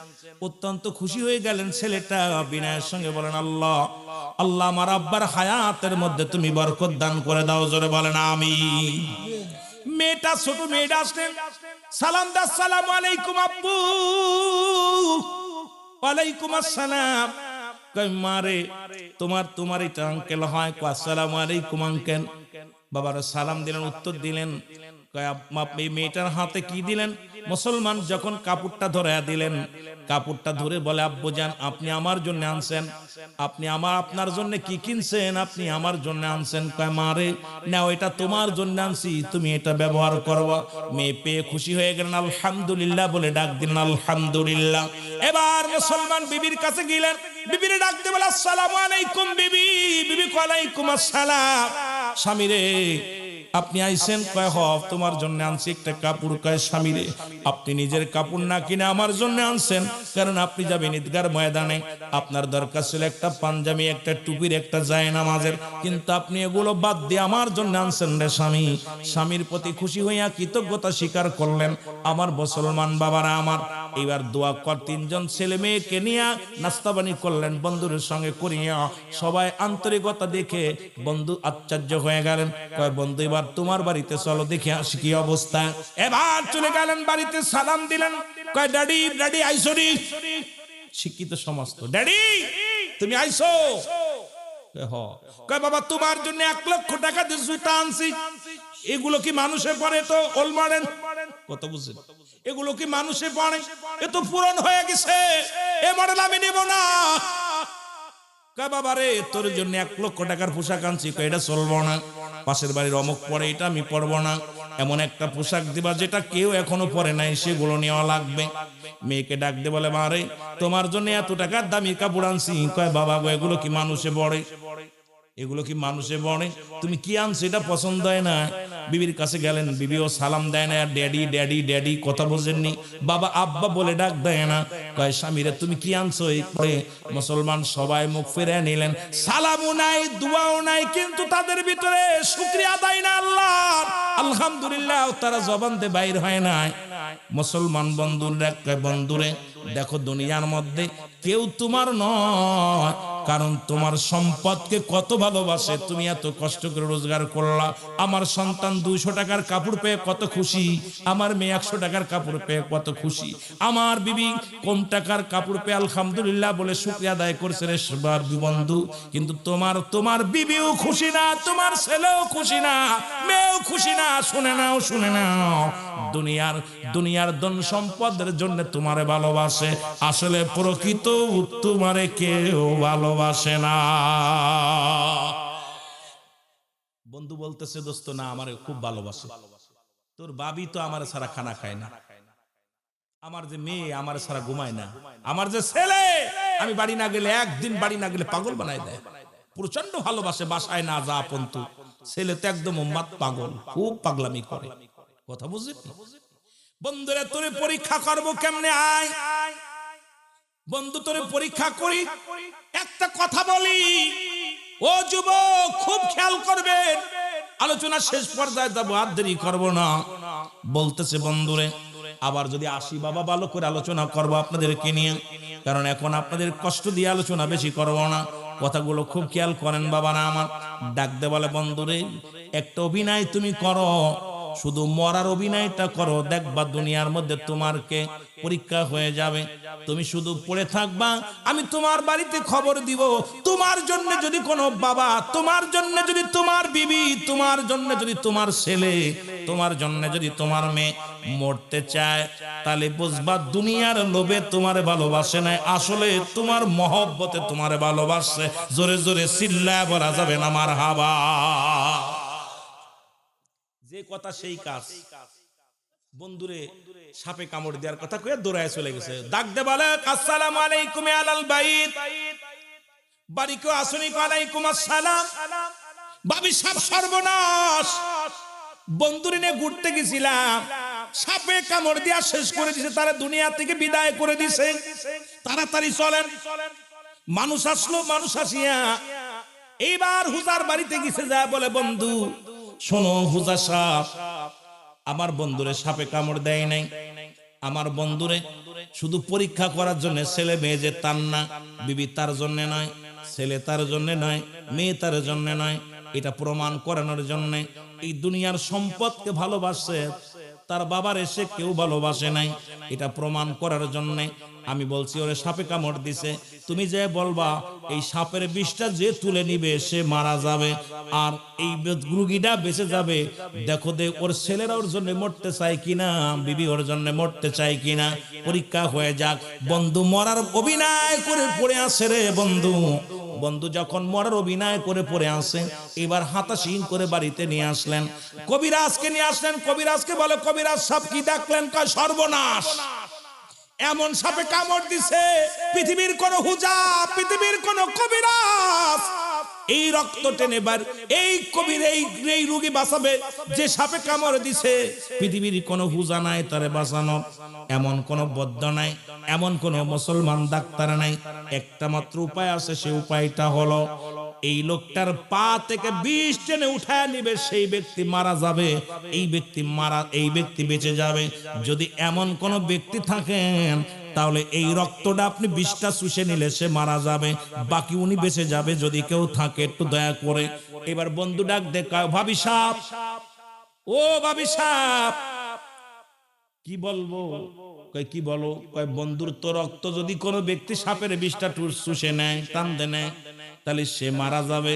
অত্যন্ত খুশি হয়ে গেলেন ছেলেটা, বিনয়ের সঙ্গে বলেন, আল্লাহ আল্লাহ আমার আব্বার হায়াতের মধ্যে তুমি বরকত দান করে দাও। জোরে বলেন আমিন। মেয়েটা, ছোট মেয়েটা আসলেন, সালাম দা, আসসালামু আলাইকুম আব্বু। ওয়ালাইকুম আসসালাম। কই মারে, তোমার এটা আঙ্কেল হয়? কয় আসসালামু আলাইকুম আঙ্কেল। বাবার সালাম দিলেন, উত্তর দিলেন। কয় আপনি মেয়েটার হাতে কি দিলেন? মুসলমান যখন কাপড়টা ধরে দিলেন, কাপড়টা ধরে বলে, আব্বু জান আপনি আমার জন্য আনছেন, আপনি আপনার জন্য কি কিনছেন? আপনি আমার জন্য আনছেন। কয় মারে নাও, এটা তোমার জন্য আনছি, তুমি এটা ব্যবহার করবা। মেয়ে পেয়ে খুশি হয়ে গেলেন, আলহামদুলিল্লাহ বলে ডাক দিলেন, আলহামদুলিল্লাহ। এবার মুসলমান বিবির কাছে গেলেন, বিবির ডাক দিয়ে বলে, আসসালামু আলাইকুম বিবি। বিবি কয় ওয়ালাইকুম আসসালাম। স্বামী রে আপনি আইছেন? কয় হ, তোমার জন্য আনছি একটা কাপড়। কয় স্বামী রে আপনি নিজের কাপড় না কিনে আমার জন্য আনছেন, কারণ আপনি যাবেন ঈদগার ময়দানে, আপনার দরকার ছিল একটা পাঞ্জাবি, একটা টুপির, একটা জায়নামাজের, কিন্তু আপনি এগুলো বাদ দিয়ে আমার জন্য আনছেন রে স্বামী। স্বামীর প্রতি খুশি হইয়া কৃতজ্ঞতা স্বীকার করলেন। আমার মুসলমান বাবারা আমার, এবার দোয়া কর, 3 জন ছেলে মেয়েকে নিয়ে নাস্তা পানি করলেন বন্ধুর সঙ্গে করিয়া। সবাই আন্তরিকতা দেখে বন্ধু আশ্চর্য হয়ে গেলেন। কয় বন্ধু এবার তোমার বাড়িতে চলো, দেখে আসি কি অবস্থা। এবার চলে গেলেন বাড়িতে, সালাম দিলেন। কয় ড্যাডি, ড্যাডি আইসো নি? শিক্ষিত সমাজ তো, ড্যাডি তুমি আইসো? কয় বাবা তোমার জন্য 1 লক্ষ টাকা দিয়ে জুতা আনছি। এগুলো কি মানুষে পড়ে? তো ওল্ড মডেল কত বুঝছেন? এগুলো কি মানুষে পড়ে? এ তো পুরন হয়ে গেছে, এ মডেল আমি নিব না। কয় বাবা রে তোর জন্য 1 লক্ষ টাকার পোশাক আনছি। কয় এটা চলবো না, পাশের বাড়ির অমুক পরে, এটা আমি পরবো না। এমন একটা পোশাক দিবা যেটা কেউ এখনো পরে নাই, সেগুলো নেওয়া লাগবে। মেয়েকে ডাক দিয়ে বলে, মারে তোমার জন্য এত টাকার দামি কাপড় আনছি। কয় বাবা গো, এগুলো কি মানুষে পড়ে? এগুলো কি মানুষে পড়ে? তুমি কি আনছো এটা পছন্দ হয় না। বিবির কাছে গেলেন, বিবিও সালাম দেয় না, ড্যাডি ড্যাডি ড্যাডি কথা বোঝেননি, বাবা আব্বা বলে ডাক দেয় না। কয় স্বামীরে তুমি কি আনছো? এই করে মুসলমান সবাই মুখ ফিরে নিলেন, সালামও নাই, দুয়াও নাই, কিন্তু তাদের ভিতরে শুকরিয়া আদায় না আল্লাহ, আলহামদুলিল্লাহ তারা জবান দিয়ে বাইর হয় নাই। মুসলমান বন্ধুরা কয়, বন্ধুরে দেখো দুনিয়ার মধ্যে কেউ তোমার নয়, কারণ তোমার সম্পদকে কত ভালোবাসে। তুমি এত কষ্ট করে রোজগার করলা, আমার সন্তান 200 টাকার কাপড় পেয়ে কত খুশি, আমার মেয়ে 100 টাকার কাপড় পেয়ে কত খুশি, আমার বিবি কম টাকার কাপড় পেয়ে আলহামদুলিল্লাহ বলে শুকরিয়া আদায় করছে রে বন্ধু। কিন্তু তোমার বিবিও খুশি না, তোমার ছেলেও খুশি না, মেয়েও খুশি না। শুনে নাও, শুনে নাও, দুনিয়ার ধন সম্পদের জন্য তোমারে ভালোবাসে, আসলে প্রকৃত তোমারে কেউ ভালোবাসে না। বন্ধু বলতেছে, দোস্ত না আমারে খুব ভালোবাসে, তোর বাবি তো আমার ছাড়া খানা খায় না, আমার যে মেয়ে আমার ছাড়া ঘুমায় না, আমার যে ছেলে আমি বাড়ি না গেলে, একদিন বাড়ি না গেলে পাগল বানায় দেয়, প্রচন্ড ভালোবাসে, বাসায় না যা পন্তু। ছেলে তো একদম উম্মাদ পাগল, খুব পাগলামি করে। কথা বুঝলি বন্ধুরা? তোরে পরীক্ষা করবো কেমনে? আয় বন্ধু তোরে পরীক্ষা করি, একটা কথা বলি, ও যুবক খুব খেয়াল করবেন, আলোচনা শেষ পর্যায়ে যাবো, আর দেরি করবো না। বলতেছে বন্ধুরে, আবার যদি আসি বাবা ভালো করে আলোচনা করবো আপনাদেরকে নিয়ে, কারণ এখন আপনাদের কষ্ট দিয়ে আলোচনা বেশি করবো না। কথাগুলো খুব খেয়াল করেন বাবা না আমার। ডাক দে বলে, বন্ধুরে একটা অভিনয় তুমি করো, শুধু মরার অভিনয়টা করো, দেখবা দুনিয়ার মধ্যে তোমারকে পরীক্ষা হয়ে যাবে, তুমি শুধু পড়ে থাকবা, আমি তোমার বাড়িতে খবর দিব। তোমার জন্য যদি কোনো বাবা, তোমার জন্য যদি তোমার বিবি, তোমার জন্য যদি তোমার ছেলে, তোমার জন্য যদি তোমার মেয়ে মরতে চায়, তাহলে বুঝবা দুনিয়ার লোভে তোমার ভালোবাসে না, আসলে তোমার মহব্বতে তোমার ভালোবাসে। জোরে জোরে চিল্লায় বলা যাবে না মারহাবা। যে কথা সেই কাজ। বন্ধুরে সাপে কামড় দেওয়ার কথা কয়ে দৌড়ায় চলে গেছে। ডাক দে বলে, আসসালামু আলাইকুম আলাল বাইত, বাড়ি কেউ আসুনি? আলাইকুম আসসালাম। ভাবি সাপ সর্বনাশ, বন্ধুরে নিয়ে ঘুরতে গেছিলাম, সাপে কামড় দিয়া শেষ করে দিছে, তারা দুনিয়া থেকে বিদায় করে দিছে, তাড়াতাড়ি চলেন। মানুষ আসলো, মানুষ আসিয়া এইবার হুজার বাড়িতে গেছে, যা বলে, বন্ধু শোনো, হুজা সাপ আমার বন্ধুরে সাপে কামড় দেয় নাই, আমার বন্ধুরে শুধু পরীক্ষা করার জন্য, ছেলে মেয়ে যে তার না, বিবি তার জন্য নয়, ছেলে তার জন্য নয়, মেয়ে তার জন্য নয়, এটা প্রমাণ করানোর জন্য এই দুনিয়ার সম্পদকে ভালোবাসে, তার বাবার এসে কেউ ভালোবাসে নাই, এটা প্রমাণ করার জন্য আমি বলছি ওরে সাপে কামড় দিছে, তুমি যে বলবা এই সাপের বিষটা যে তুলে নিবে সে মারা যাবে, আর এই রোগীটা বেঁচে যাবে। দেখো দে ওর ছেলেরা ওর জন্য মরতে চায় কিনা, বিবি ওর জন্য মরতে চায় কিনা, পরীক্ষা হয়ে যাক। বন্ধু মরার অভিনয় করে পড়ে আসে রে বন্ধু। বন্ধু যখন মরার অভিনয় করে পড়ে আসে, এবার হাতাশিন করে বাড়িতে নিয়ে আসলেন, কবিরাজকে নিয়ে আসলেন। কবিরাজকে বলে, কবিরাজ সাপ কি ডাকলেন? কয় সর্বনাশ, এমন সাপে কামড় দিছে, পৃথিবীর কোন হুজা, পৃথিবীর কোন কবিরাজ এই রক্ত টেনে বার, এই কবির এই রোগী বাঁচাবে যে সাপে কামড় দিছে, পৃথিবীর কোন হুজা নাই তারে বাঁচানো, এমন কোন বদ্ধ নাই, এমন কোন মুসলমান ডাক্তার নাই। একটা মাত্র উপায় আছে, সেই উপায়টা হলো এই লোকটার পা থেকে বিষ টেনে উঠায় নিবে, সেই ব্যক্তি মারা যাবে, এই ব্যক্তি বেঁচে যাবে। যদি এমন কোন ব্যক্তি থাকেন, তাহলে এই রক্তটা আপনি বিষটা চুষে নিলে সে মারা যাবে, বাকি উনি বেঁচে যাবে, যদি কেউ থাকে একটু দয়া করে। এবার বন্ধু ডাক দেখা, ভাবি সাপ, ও ভাবি সাপ, কি বলবো? কয় কি বলো? কয় বন্ধুর তো রক্ত যদি কোনো ব্যক্তি সাপের বিষটা চুষে নেয়, টানতে নেয়, তাহলে সে মারা যাবে।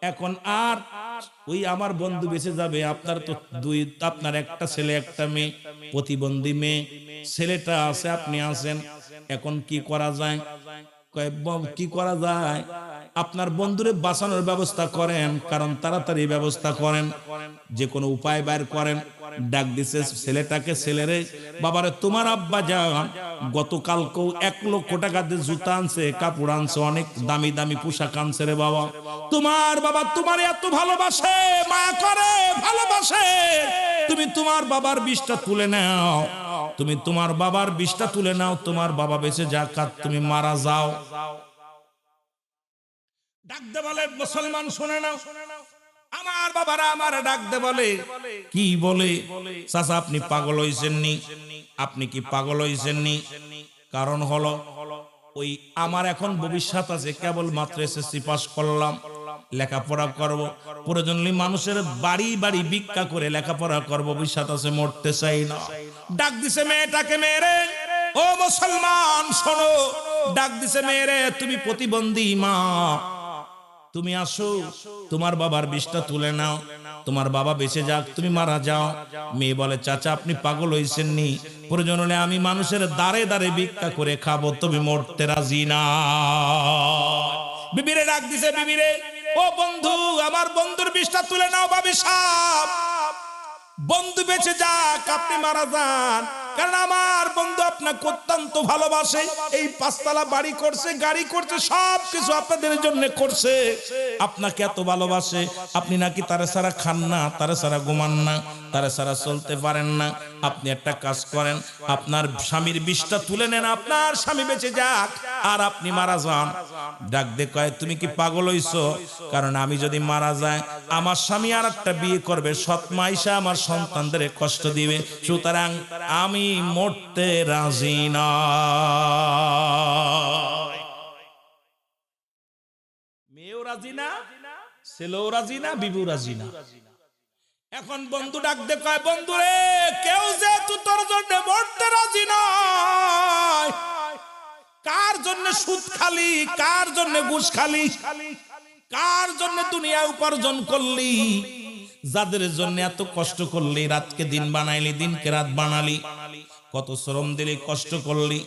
এখন আর ওই আমার বন্ধু বেঁচে যাবে, আপনার তো আপনার একটা ছেলে একটা মেয়ে, প্রতিবন্ধী মেয়ে, ছেলেটা আছে, আপনি আছেন, এখন কি করা যায়? কয় কি করা যায়? আপনার বন্ধুরে বাঁচানোর ব্যবস্থা করেন, কারণ তাড়াতাড়ি ব্যবস্থা করেন, যে কোনো উপায় বের করেন। ডাক দিছে ছেলেটাকে, ছেলেরে, বাবারে তোমার আব্বা যান গতকালকেও 1 লক্ষ টাকা দিয়ে জুতা আনছে, কাপড় আনছে, অনেক দামি দামি পোশাক আনছে রে বাবা। তোমার বাবা তোমার এত ভালোবাসে, মায়া করে, ভালোবাসে, তুমি তোমার বাবার বিষটা তুলে নাও, তুমি তোমার বাবার বিষটা তুলে নাও, তোমার বাবা বেঁচে যাক আর তুমি মারা যাও। ডাক দে বলে, মুসলমান শুনে নাও, আমার বাবারা আমার ডাক দে বলে, কি বলে? চাচা আপনি পাগল হইছেননি? আপনি কি পাগল হইছেননি? কারণ হলো ওই আমার এখন ভবিষ্যৎ আছে, কেবল মাত্র এসএসসি পাস করলাম, লেখাপড়া করব, প্রয়োজন হলে মানুষের বাড়ি বাড়ি ভিক্ষা করে লেখাপড়া করব, ভবিষ্যৎ আছে, মরতে চাই না। ডাক দিছে মেয়েটাকে, মেরে, ও মুসলমান শোনো, ডাক দিছে মেরে, তুমি প্রতিবন্ধী মা, তুমি আসো, তোমার বাবার বিষটা তুলে নাও, তোমার বাবা বেঁচে যাক, তুমি মারা যাও। মেয়ে বলে, চাচা আপনি পাগল হইছেননি? প্রয়োজন হলে আমি মানুষের দাঁড়ে দাঁড়ে ভিক্ষা করে খাবো, তুমি মরতে রাজি না। বিবিরে ডাক দিছে, বিবিরে, ও বন্ধু, আমার বন্ধুর বিষটা তুলে নাও, ভাবি সাপ, বন্ধু বেঁচে যাক, আপনি মারা যান, কারণ আমার বন্ধু আপনাকে অত্যন্ত ভালোবাসে, এই 5 তলা বাড়ি করছে, গাড়ি করছে, সব কিছু আপনাদের জন্য করছে, আপনাকে এত ভালোবাসে, আপনি নাকি তারে ছাড়া খান না, তারে ছাড়া ঘুমান না, তারে ছাড়া চলতে পারেন না, আপনি একটা কাজ করেন, আপনার স্বামীর বিষটা তুলে নেন, আপনার স্বামী বেঁচে যাক আর আপনি মারা যান। ডাক দে কয় তুমি কি পাগল হইছো? কারণ আমি যদি মারা যাই আমার স্বামী আর একটা বিয়ে করবে, সৎ মাইশা আমার সন্তানদের কষ্ট দিবে, সুতরাং আমি মরতে রাজি না। মেয়েও রাজি না, ছেলেও রাজি না, বিবু রাজি না। এখন বন্ধু ডাক দে কয় বন্ধু রে, কেউ যেহেতু তোর জন্য মরতে রাজি নয়, কার জন্য সুদ খালি, কার জন্য ঘুষ খালি, কার জন্য দুনিয়া উপার্জন করলি, যাদের জন্য এত কষ্ট করলি, রাতকে দিন বানাইলি, দিনকে রাত বানালি, কত শ্রম দিলি, কষ্ট করলি,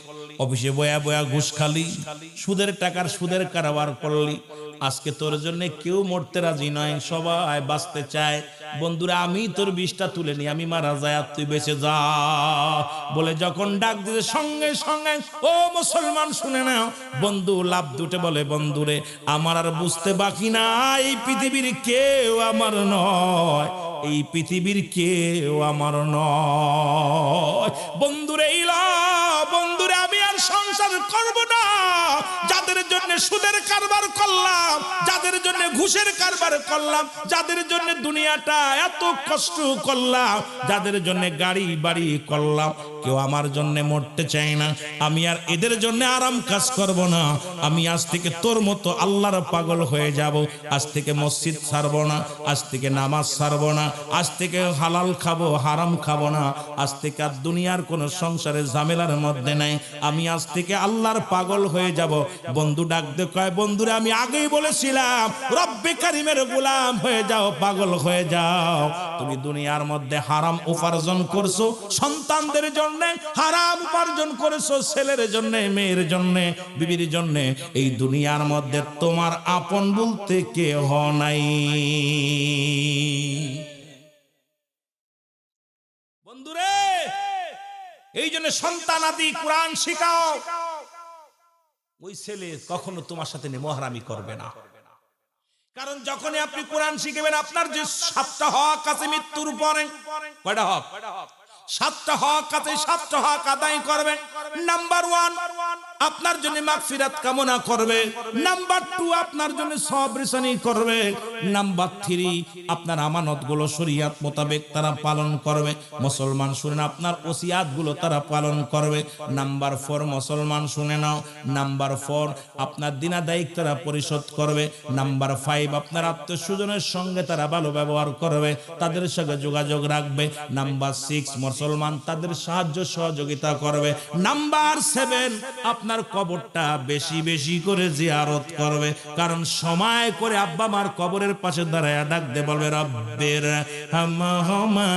অফিসে বয়া বয়া ঘুষ খালি, সুদের টাকার সুদের কারবার করলি, আজকে তোর জন্য কেউ মরতে রাজি নয়, সবাই বাঁচতে চায়। বন্ধুরা আমি তোর বিষটা তুলে নি, আমি মারা যায় আর তুই বেঁচে যা বলে যখন ডাক দিতে সঙ্গে সঙ্গে ও মুসলমান শুনে নাও, বন্ধু লাভ দুটে বলে বন্ধুরে আমার আর বুঝতে বাকি না, এই পৃথিবীর কেউ আমার নয়, এই পৃথিবীর কেউ আমার নয়। বন্ধুরে বন্ধুরে আমি আর সংসার করব না, যাদের জন্য সুদের কারবার করলাম, যাদের জন্য ঘুষের কারবার করলাম, যাদের জন্য দুনিয়াটা এত কষ্ট করলাম, যাদের জন্য গাড়ি বাড়ি করলাম, কেউ আমার জন্য মরতে চায় না, আমি আর এদের জন্য আরাম কাজ করব না। আমি আজ থেকে তোর মতো আল্লাহর পাগল হয়ে যাব, আজ থেকে মসজিদ ছাড়বো না, আজ থেকে নামাজ ছাড়বো না, আজ থেকে হালাল খাবো, হারাম খাবো না, আজ থেকে আর দুনিয়ার কোনো সংসারের ঝামেলার মধ্যে নাই, আমি আজ থেকে আল্লাহর পাগল হয়ে যাব। বন্ধু ডাক দে কয় বন্ধুরে আমি আগেই বলেছিলাম রব্বে কারিমের গোলাম হয়ে যাও, পাগল হয়ে যাও। তুমি দুনিয়ার মধ্যে হারাম উপার্জন করছো, সন্তানদের জন্য হারাম উপার্জন করেছো, ছেলের জন্য, মেয়ের জন্য, বিবির জন্য, এই দুনিয়ার মধ্যে তোমার আপন বলতে কেউ নাই। বন্ধুরে এই জন্য সন্তানাদি কোরআন শিখাও, ওই ছেলে কখনো তোমার সাথে নেমহারামি করবে না। কারণ যখনই আপনি কোরআন শিখবেন আপনার যে 7টা হক আছে মৃত্যুর পরে, কয়টা হক? 7টা হক আছে, 7টা হক আদায় করবেন। নাম্বার 1 আপনার জন্য মাগফিরাত কামনা করবে, নাম্বার 2 আপনার জন্য সবরিসানি করবে, নাম্বার 3 আপনার আমানতগুলো শরীয়ত মোতাবেক তারা পালন করবে। মুসলমান শুনেন আপনার ওসিয়াতগুলো তারা পালন করবে। নাম্বার 4 মুসলমান শুনে নাও, নাম্বার 4 আপনার দিনাদায়িক তারা পরিশোধ করবে। নাম্বার 5 আপনার আত্মীয়স্বজনের সঙ্গে তারা ভালো ব্যবহার করবে, তাদের সঙ্গে যোগাযোগ রাখবে। নাম্বার 6 মুসলমান তাদের সাহায্য সহযোগিতা করবে। নাম্বার 7 আপনার কবরটা বেশি বেশি করে জিয়ারত করবে, কারণ সময় করে আব্বা মার কবরের পাশে দাঁড়ায় ডাক দে বলবে রব্বের হামহুমা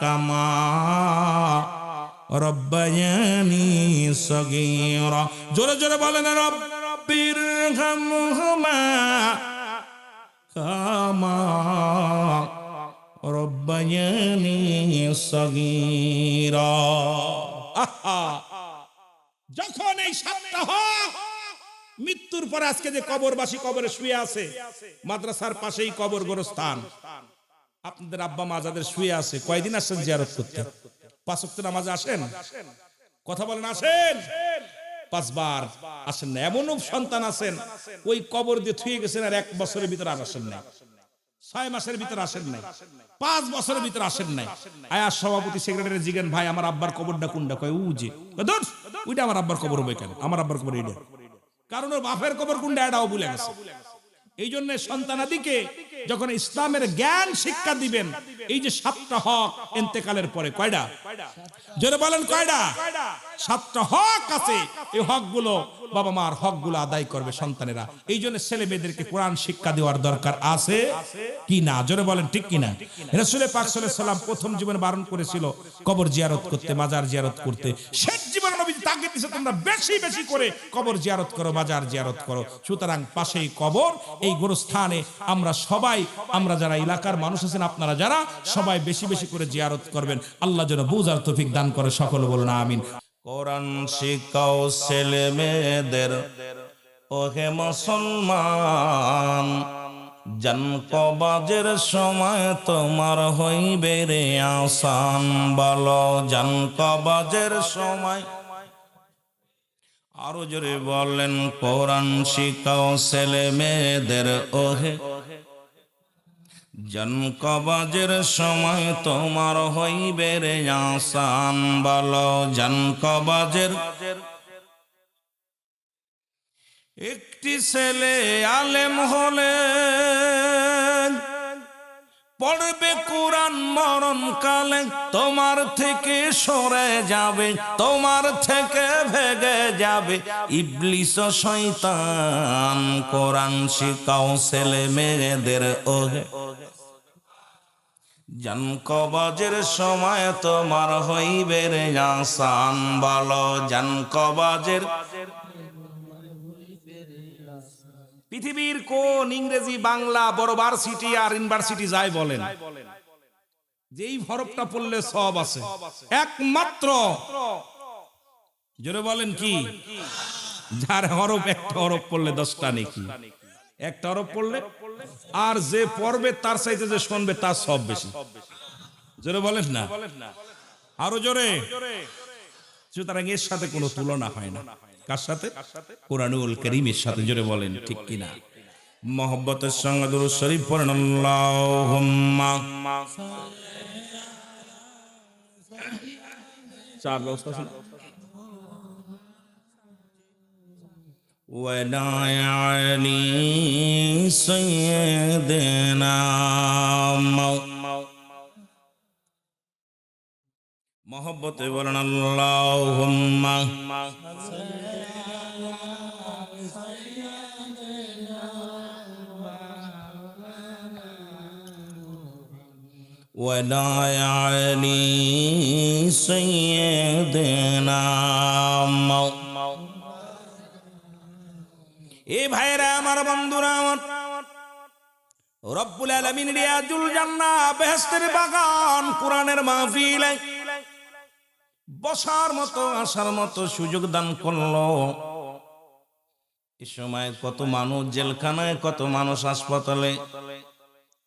কামা রব্বায়ানি সগীরা। জোরে জোরে বলেন রব্বির হামহুমা কামা রব্বায়ানি সগীরা। যখন এই 7টা হক মৃত্যুর পরে, আজকে যে কবরবাসী কবরে শুয়ে আছে, মাদ্রাসার পাশেই কবর গোরস্থান, আপনাদের আব্বা মা যাদের শুয়ে আছে, কয়দিন আসেন জিয়ারত করতে? 5 ওয়াক্ত নামাজে আসেন? কথা বলেন আসেন? 5 বার আসেন না। এমনও সন্তান আছেন ওই কবর দিয়ে থুয়ে গেছেন আর 1 বছরের ভিতরে আর আসেন নাই, 6 মাসের ভিতরে আসেন নাই, 5 বছরের ভিতরে আসেন নাই। আয়া সভাপতি সেক্রেটারি জিজ্ঞেন ভাই আমার আব্বার কবরটা কোনটা? কয় উজে। ওইটা আমার আব্বার কবর হবে কেন? আমার আব্বার কবর এইটা, কারণ ওর বাপের কবর কোনটা এটাও ভুলে গেছে। এই জন্য সন্তানাদিকে যখন ইসলামের জ্ঞান শিক্ষা দিবেন, এই যে 7টা হক ইন্তেকালের পরে, কয়টা? জোরে বলেন কয়টা? 7টা হক আছে। এই হকগুলো বাবা মার হকগুলো আদায় করবে সন্তানেরা। এই জন্য ছেলে মেয়েদেরকে কোরআন শিক্ষা দেওয়ার দরকার আছে কি না? জোরে বলেন ঠিক কিনা? রাসূল পাক সাল্লাল্লাহু আলাইহি ওয়াসাল্লাম প্রথম জীবনে বারণ করেছিল কবর জিয়ারত করতে, মাজার জিয়ারত করতে। শেষ জীবনে নবী তাগিদ দিয়েছে তোমরা বেশি বেশি করে কবর জিয়ারত করো, মাজার জিয়ারত করো। সুতরাং পাশেই কবর, এই গোরস্থানে আমরা সবাই, আমরা যারা এলাকার মানুষ আছেন, আপনারা যারা সবাই বেশি বেশি করে জিয়ারত করবেন। আল্লাহ যেন বুঝার তৌফিক দান করে, সকলে বলুন আমিন। কোরআন শিখাও ছেলে মেয়েদের, ওহে মুসলমান, জানকবাজের সময় তোমার হইবে রে আসান, বলো জানকবাজের সময়। আরো জোরে বলেন, কোরআন শিখাও ছেলে মেয়েদের ওহে, জানকবাজের সময় তোমার হইবে রে আসান, বলো জানকবাজের। একটি ছেলে আলেম হলে পড়বে কোরআন, মরণকালে তোমার থেকে সরে যাবে, তোমার থেকে ভেগে যাবে ইবলিস ও শয়তান। কোরআন শিখাও ছেলে মেয়েদের ওহে, জানকবাজের সময় তোমার হইবে রে আসান, বলো জানকবাজের। পৃথিবীর কোন ইংরেজি বাংলা বড় ভার্সিটি আর ইউনিভার্সিটি যাই বলেন, যেই হরফটা পড়লে সব আছে, একমাত্র জোরে বলেন কি, যার হরফ একটা হরফ পড়লে 10টা নেকি, একটা হরফ পড়লে। আর যে পড়বে তার চাইতে যে শুনবে তার সব বেশি। জোরে বলেন না, আরো জোরে। সুতরাং এর সাথে কোনো তুলনা হয় না। কার সাথে? কোরআনুল কারীমের সাথে। জোরে বলেন ঠিক কিনা? মহব্বতের সঙ্গে দুরূদ শরীফ পড়েন, আল্লাহুম্মা চার ব্যবস্থা আছে ওয়ালা আলী সাইয়্যিদিনা। মহব্বতে বলেন, আল্লাহুম্মা ওয়ালা আলী সাইয়্যিদিনা। এ ভাইরা আমার, বন্ধুরা আমার, রব্বুল আলামিন রিয়াজুল জান্নাহ বেহেশতের বাগান কোরআনের মাহফিলে বসার মতো আসার মতো সুযোগ দান করলো। এ সময় কত মানুষ জেলখানায়, কত মানুষ হাসপাতালে,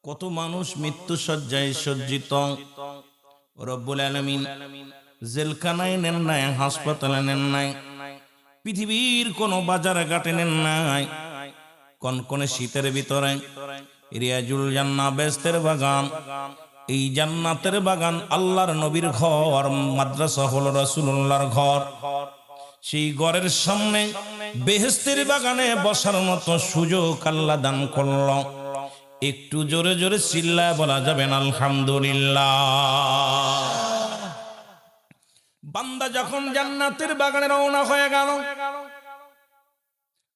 কত মানুষ মৃত্যু শয্যায় সজ্জিত। রব্বুল আলামিন জেলখানায় নেন নাই, হাসপাতালে নেন নাই, পৃথিবীর কোন বাজারে ঘাটে নেন নাই, কনকনে শীতের ভিতরে রিয়াজুল জান্নাহ বেহেশতের বাগান। এই জান্নাতের বাগান আল্লাহর নবীর ঘর, মাদ্রাসা হলো রাসূলুল্লাহর ঘর। সেই ঘরের সামনে বেহেশতের বাগানে বসার মতো সুযোগ আল্লাহ দান করল। একটু জোরে জোরে চিল্লায় বলা যাবে না আলহামদুলিল্লাহ। বান্দা যখন জান্নাতের বাগানে রওনা হয়ে গেল,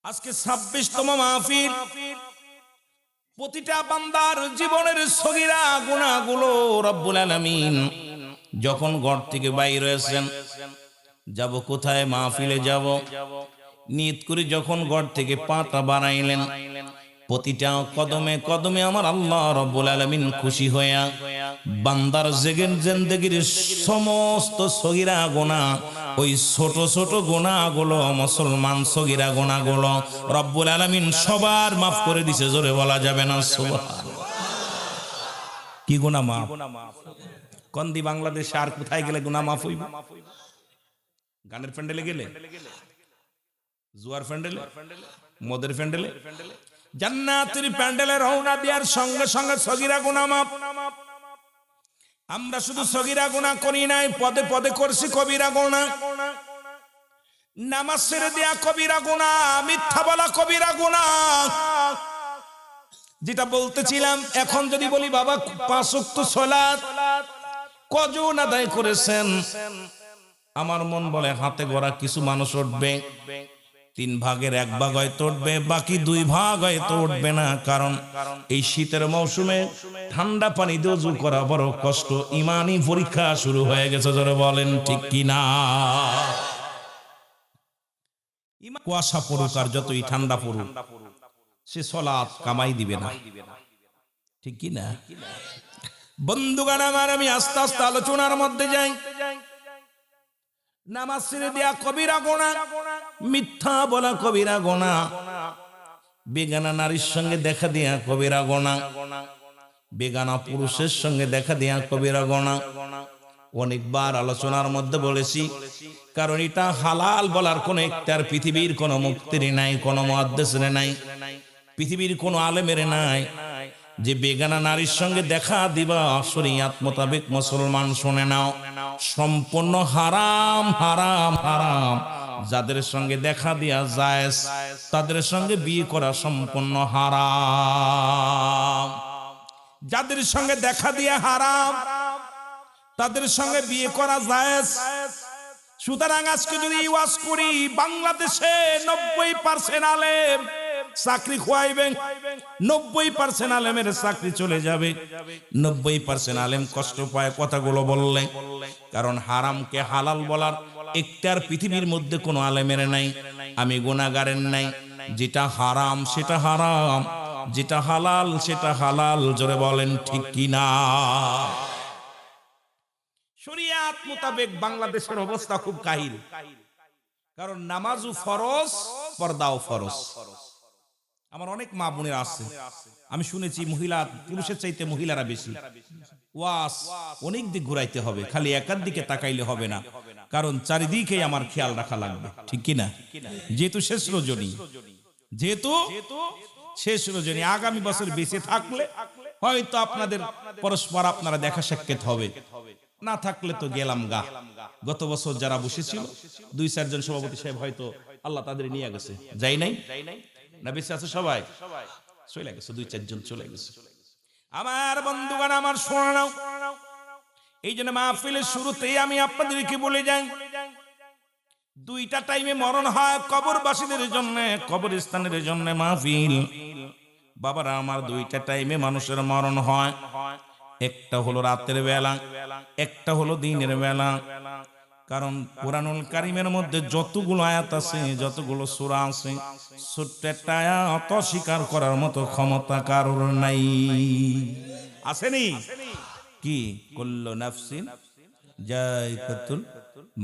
আজকে 26তম মাহফিল। প্রতিটা বান্দার জীবনের সগীরা গুনাহগুলো রব্বুল আলামিন যখন ঘর থেকে বাইরে হয়েছেন, যাব কোথায়, মাহফিলে যাব, নিয়ত করে যখন ঘর থেকে পাটা বাড়াইলেন, প্রতিটা কদমে কদমে আমার আল্লাহ রব্বুল আলামিন খুশি হইয়া বান্দার জিন্দেগীর সমস্ত সগীরা গুনাহ, ওই ছোট ছোট গুনাহগুলো, মুসলমান সগীরা গুনাহগুলো রব্বুল আলামিন সবার মাফ করে দিছে। জোরে বলা যাবে না সুবহানাল্লাহ। কি গুনাহ মাফ? কন্দি বাংলাদেশে আর কোথায় গেলে গুনাহ মাফ হইবে? গানের প্যান্ডেলে গেলে, জুয়ার প্যান্ডেলে, মদের প্যান্ডেলে, জান্নাতের প্যান্ডেলে রওনা দেওয়ার সঙ্গে সঙ্গে সগীরা গুনাহ মাফ। আমরা শুধু সগীরা গুনাহ করি নাই, পদে পদে করছি কবিরা গুনাহ। নামাজ ছেড়ে দেয়া কবিরা গুনাহ, মিথ্যা বলা কবিরা গুনাহ। যেটা বলতেছিলাম, এখন যদি বলি বাবা 5 ওয়াক্ত সালাত কজন আদায় করেছেন, আমার মন বলে হাতে গড়া কিছু মানুষ উঠবে, 3 ভাগের 1 ভাগ হয়তো উঠবে, বাকি 2 ভাগ হয়তো উঠবে না। কারণ এই শীতের মৌসুমে ঠান্ডা পানি দিয়ে ওযু করা বড় কষ্ট। ইমানি পরীক্ষা শুরু হয়ে গেছে। জোরে বলেন ঠিক কিনা? কুয়াশা পড়ুক আর যতই ঠান্ডা পড়ুক, সে সালাত কামাই দিবে না, ঠিক কিনা? বন্ধুগণ আমার, আমি আস্তে আস্তে আলোচনার মধ্যে যাই। নামাজ ছেড়ে দেয়া কবিরা গুনাহ, মিথ্যা বলা কবিরা গুনাহ, বেগানা নারীর সঙ্গে দেখা দিয়া কবিরা গোনা, বেগানা পুরুষের সঙ্গে দেখা দিয়া কবিরা গোনা। অনেকবার আলোচনার মধ্যে বলেছি, কারণ এটা হালাল বলার কোন একটার পৃথিবীর কোন মুক্তির নাই, কোন মুহাদ্দিসের নাই, পৃথিবীর কোন আলেমের নাই যে বেগানা নারীর সঙ্গে দেখা দিবা শরীয়ত মোতাবেক। মুসলমান শুনে নাও, সম্পূর্ণ হারাম হারাম হারাম। যাদের সঙ্গে দেখা দিয়া জায়েজ, তাদের সঙ্গে বিয়ে করা সম্পূর্ণ হারাম। যাদের সঙ্গে দেখা দিয়া হারাম, তাদের সঙ্গে বিয়ে করা জায়েজ। সুতরাং আজকে যদি ওয়াজ করি, বাংলাদেশে 90% আলেম চাকরি খোয়াইবেন, 90% আলেমের চাকরি চলে যাবে, 90% আলেম কষ্ট পায় কথাগুলো বললে। কারণ হারামকে হালাল বলার একটার পৃথিবীর মধ্যে কোনো আলেমের নাই, আমি গুনাহগারের নাই। যেটা হারাম সেটা হারাম, যেটা হালাল সেটা হালাল। জোরে বলেন ঠিক কিনা? শরিয়াত মোতাবেক বাংলাদেশের অবস্থা খুব কাহিল। কারণ নামাজও ফরজ, পর্দাও ফরজ। আমার অনেক মা বোনেরা আছে, আমি শুনেছি মহিলা পুরুষের চাইতে মহিলারা বেশি। ওয়াস অনেক দিক ঘুরাইতে হবে, খালি একার দিকে তাকাইলে হবে না, কারণ চারিদিকে আমার খেয়াল রাখা লাগবে, ঠিক কিনা? যেহেতু শেষ রজনী, যেহেতু শেষ রজনী, আগামী বছর বেঁচে থাকলে হয়তো আপনাদের পরস্পর আপনারা দেখা সাক্ষাৎ হবে, না থাকলে তো গেলাম গা। গত বছর যারা বসেছিল 2-4 জন সভাপতি সাহেব হয়তো আল্লাহ তাদের নিয়ে গেছে, যাই নাই না বেঁচে আছে সবাই? চলে গেছে, 2-4 জন চলে গেছে। আমার বন্ধুগণ, আমার শোনা নাও, এই জন্য মাহফিলের শুরুতেই আমি আপনাদেরকে বলে যাই, 2টা টাইমে মরণ হয় কবরবাসীদের জন্য, কবরস্থানের জন্য মাহফিল। বাবারা আমার, 2টা টাইমে মানুষের মরণ হয়। একটা হলো রাতের বেলা, একটা হলো দিনের বেলা। কারণ কুরআনুল কারীমের মধ্যে যতগুলো আয়াত আছে, যতগুলো সূরা আছে, ছোট্ট একটা আয়াত অস্বীকার করার মতো ক্ষমতা কারোর নাই। আসেনি কি? কুল্লু নাফসিন যায়কাতুল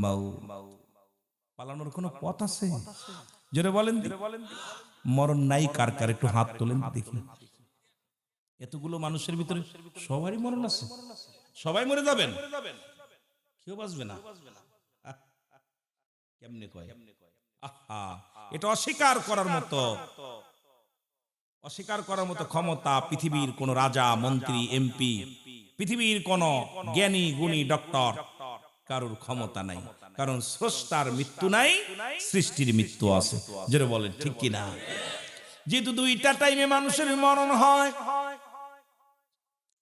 মাউত। পালানোর কোনো পথ আছে? জোরে বলেন, মরণ নাই কার কার? একটু হাত তোলেন দেখি। এতগুলো মানুষের ভিতরে সবারই মরণ আছে, সবাই মরে যাবেন, কেউ বাঁচবে না। কেমনে কয়? আহা, এটা অস্বীকার করার মতো, অস্বীকার করার মতো ক্ষমতা পৃথিবীর কোন রাজা, মন্ত্রী, এমপি, পৃথিবীর কোন জ্ঞানী গুণী ডক্টর কারোর ক্ষমতা নাই। কারণ স্রষ্টার মৃত্যু নাই, সৃষ্টির মৃত্যু আছে। যেটা বলেন ঠিক কিনা? যেহেতু 2টা টাইমে মানুষের মরণ হয়,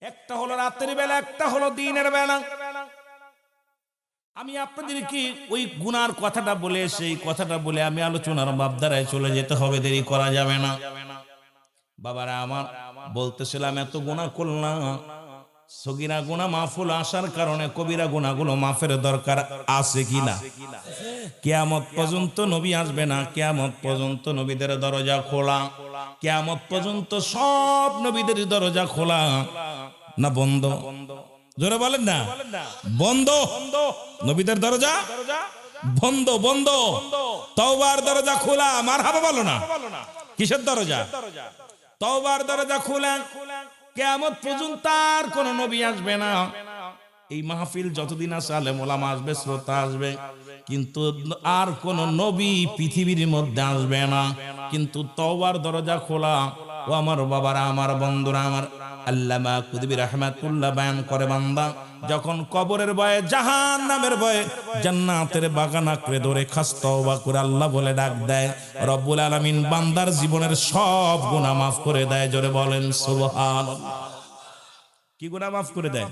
একটা হলো রাতের বেলা, একটা হলো দিনের বেলা। আমি আপনাদেরকে ওই গুনার কথাটা বলে, সেই কথাটা বলে আমি আলোচনার বাবদারায় চলে যেতে হবে, দেরি করা যাবে না। বাবারা আমার, বলতেছিলাম এত গুনাহ করলাম, সগীরা গুনাহ মাফুল আসার কারণে কবিরা গুনাহগুলো মাফের দরকার আছে কিনা? কিয়ামত পর্যন্ত নবী আসবে না, কিয়ামত পর্যন্ত নবীদের দরজা খোলা, কিয়ামত পর্যন্ত সব নবীদের দরজা খোলা না বন্ধ? জোরে বলেন না, বন্ধ। নবীদের দরজা বন্ধ, বন্ধ। তওবার দরজা খোলা, মারহাবা বলো না। কিসের দরজা? তওবার দরজা খোলা। কিয়ামত পর্যন্ত আর কোন নবী আসবে না। এই মাহফিল যতদিন আছে আলেম ওলামা আসবে, শ্রোতা আসবে, কিন্তু আর কোন নবী পৃথিবীর মধ্যে আসবে না। কিন্তু তওবার দরজা খোলা। ও আমার বাবারা, আমার বন্ধুরা, আমার আল্লামা কুতুবী রাহমাতুল্লাহ বয়ান করে, বান্দা যখন কবরের ভয়ে, জাহান্নামের ভয়ে জান্নাতের বাগান আঁকড়ে ধরে খাস তওবা করে আল্লাহ বলে ডাক দেয়, রব্বুল আলামিন বান্দার জীবনের সব গুনাহ মাফ করে দেয়। জোরে বলেন সুবহানাল্লাহ। কি গুনাহ মাফ করে দেয়?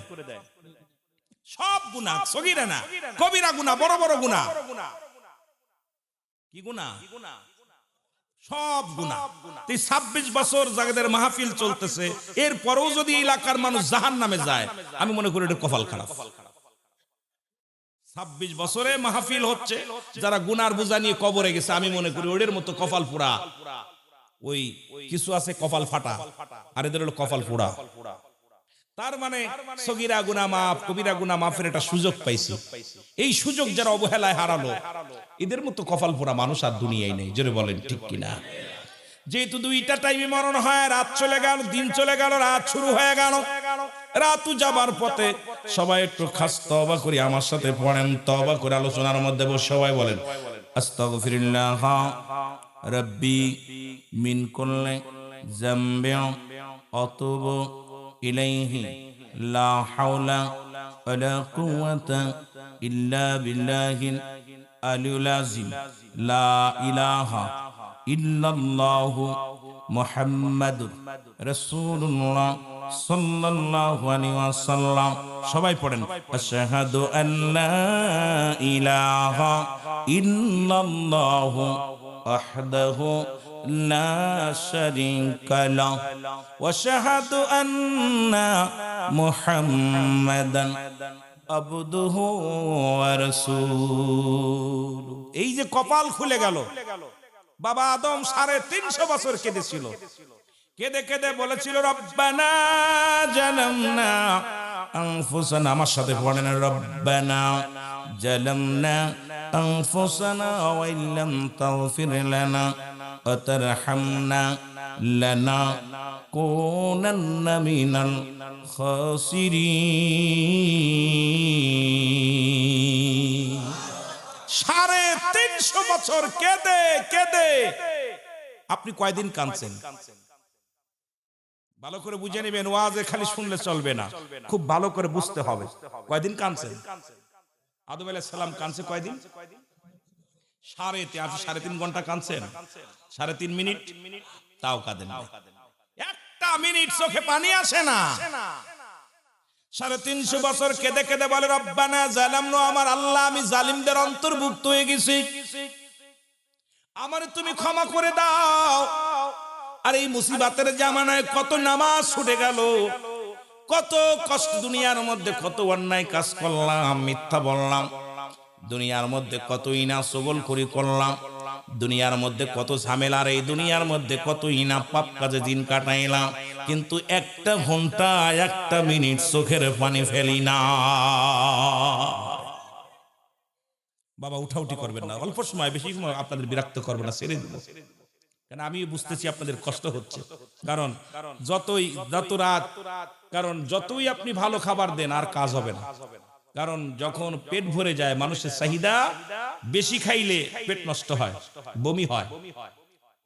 সব গুনাহ, সগীরা না কবিরা গুনাহ, বড় বড় গুনাহ। কি গুনাহ? সব গুনাহ। 26 বছর যাদের মাহফিল চলতেছে, এরপরেও যদি এলাকার মানুষ জাহান্নামে যায়, আমি মনে করি এটা কপাল খারাপ। 26 বছরে মাহফিল হচ্ছে, যারা গুনার বোঝা নিয়ে কবরে গেছে, আমি মনে করি ওদের মতো কপাল পোড়া ওই কিছু আছে, কপাল ফাটা, আর এদের হলো কপাল পোড়া। তার মানে সগীরা গুনাহ মাফ, কবিরা গুনাহ মাফের একটা সুযোগ পাইছে। এই সুযোগ যারা অবহেলায় হারালো, এদের মতো কপাল পোড়া মানুষ আর দুনিয়ায় নেই। জোরে বলেন ঠিক কিনা? যেহেতু দুইটা টাইমে মরণ হয়, রাত চলে গেল, দিন চলে গেল, রাত শুরু হয়ে গেল, রাতু যাবার পথে সবাই একটু খাস তওবা করি, আমার সাথে পড়েন, তওবা করে আলোচনার মধ্যে বসে সবাই বলেন আস্তাগফিরুল্লাহ রাব্বি মিন কুল্লি যামবি আতুবু ইলাইহি লা হাওলা ওয়ালা কুওয়াতা ইল্লা বিল্লাহিল আলিয়্যিল আযীম লা ইলাহা ইল্লাল্লাহু মুহাম্মাদুর রাসূলুল্লাহ সাল্লাল্লাহু আলাইহি ওয়াসাল্লাম। সবাই পড়েন আশহাদু আল্লা ইলাহা ইল্লাল্লাহু ওয়াহদাহু লা শারীকা লাহু ওয়া আশহাদু আন্না মুহাম্মাদান আবদুহু ওয়া রাসূলুহু। এই যে কপাল খুলে গেল, বাবা আদম 350 বছর কেঁদেছিল, কেঁদে কেঁদে বলেছিল রব্বানা জালামনা আনফুসানা, আমার সাথে পড়েন রব্বানা জালামনা আনফুসানা ওয়া ইল্লাম তাগফির লানা ওয়া তারহামনা লানাকুনান্না মিনাল খাসিরিন। 350 বছর কেঁদে কেঁদে আপনি কয়দিন কাঁদছেন? ভালো করে বুঝে নেবেন, ওয়াজে খালি শুনলে চলবে না, খুব ভালো করে বুঝতে হবে। কয়দিন কাঁদছেন? আদম আলাইহিস সালাম কাঁদছে কয়দিন? 3.5 ঘন্টা কাঁদছেন, 3.5 মিনিট তাও কাঁদেন না, একটা মিনিট চোখে পানি আসে না। 350 বছর কেঁদে কেঁদে বলে রব্বানা জালামনা, আমার আল্লাহ আমি জালিমদের অন্তর্ভুক্ত হয়ে গেছি, আমারে তুমি ক্ষমা করে দাও। আর এই মুসিবতের জামানায় কত নামাজ ছুটে গেল, কত কষ্ট, দুনিয়ার মধ্যে কত অন্যায় কাজ করলাম, মিথ্যা বললাম, দুনিয়ার মধ্যে কত ইনা সবল করি করলাম, দুনিয়ার মধ্যে কত ঝামেলার, এই দুনিয়ার মধ্যে কত ইনা পাপ কাজে দিন কাটাইলাম, কিন্তু একটা ঘন্টা একটা মিনিট চোখের পানি ফেলি না। বাবা উঠাউঠি করবেন না, অল্প সময়, বেশি সময় আপনাদের বিরক্ত করবেন না, ছেড়ে দিব। কারণ আমি বুঝতেছি আপনাদের কষ্ট হচ্ছে, কারণ যত রাত, কারণ যতই আপনি ভালো খাবার দেন আর কাজ হবে না। কারণ যখন পেট ভরে যায়, মানুষের চাহিদা বেশি খাইলে পেট নষ্ট হয়, বমি হয়।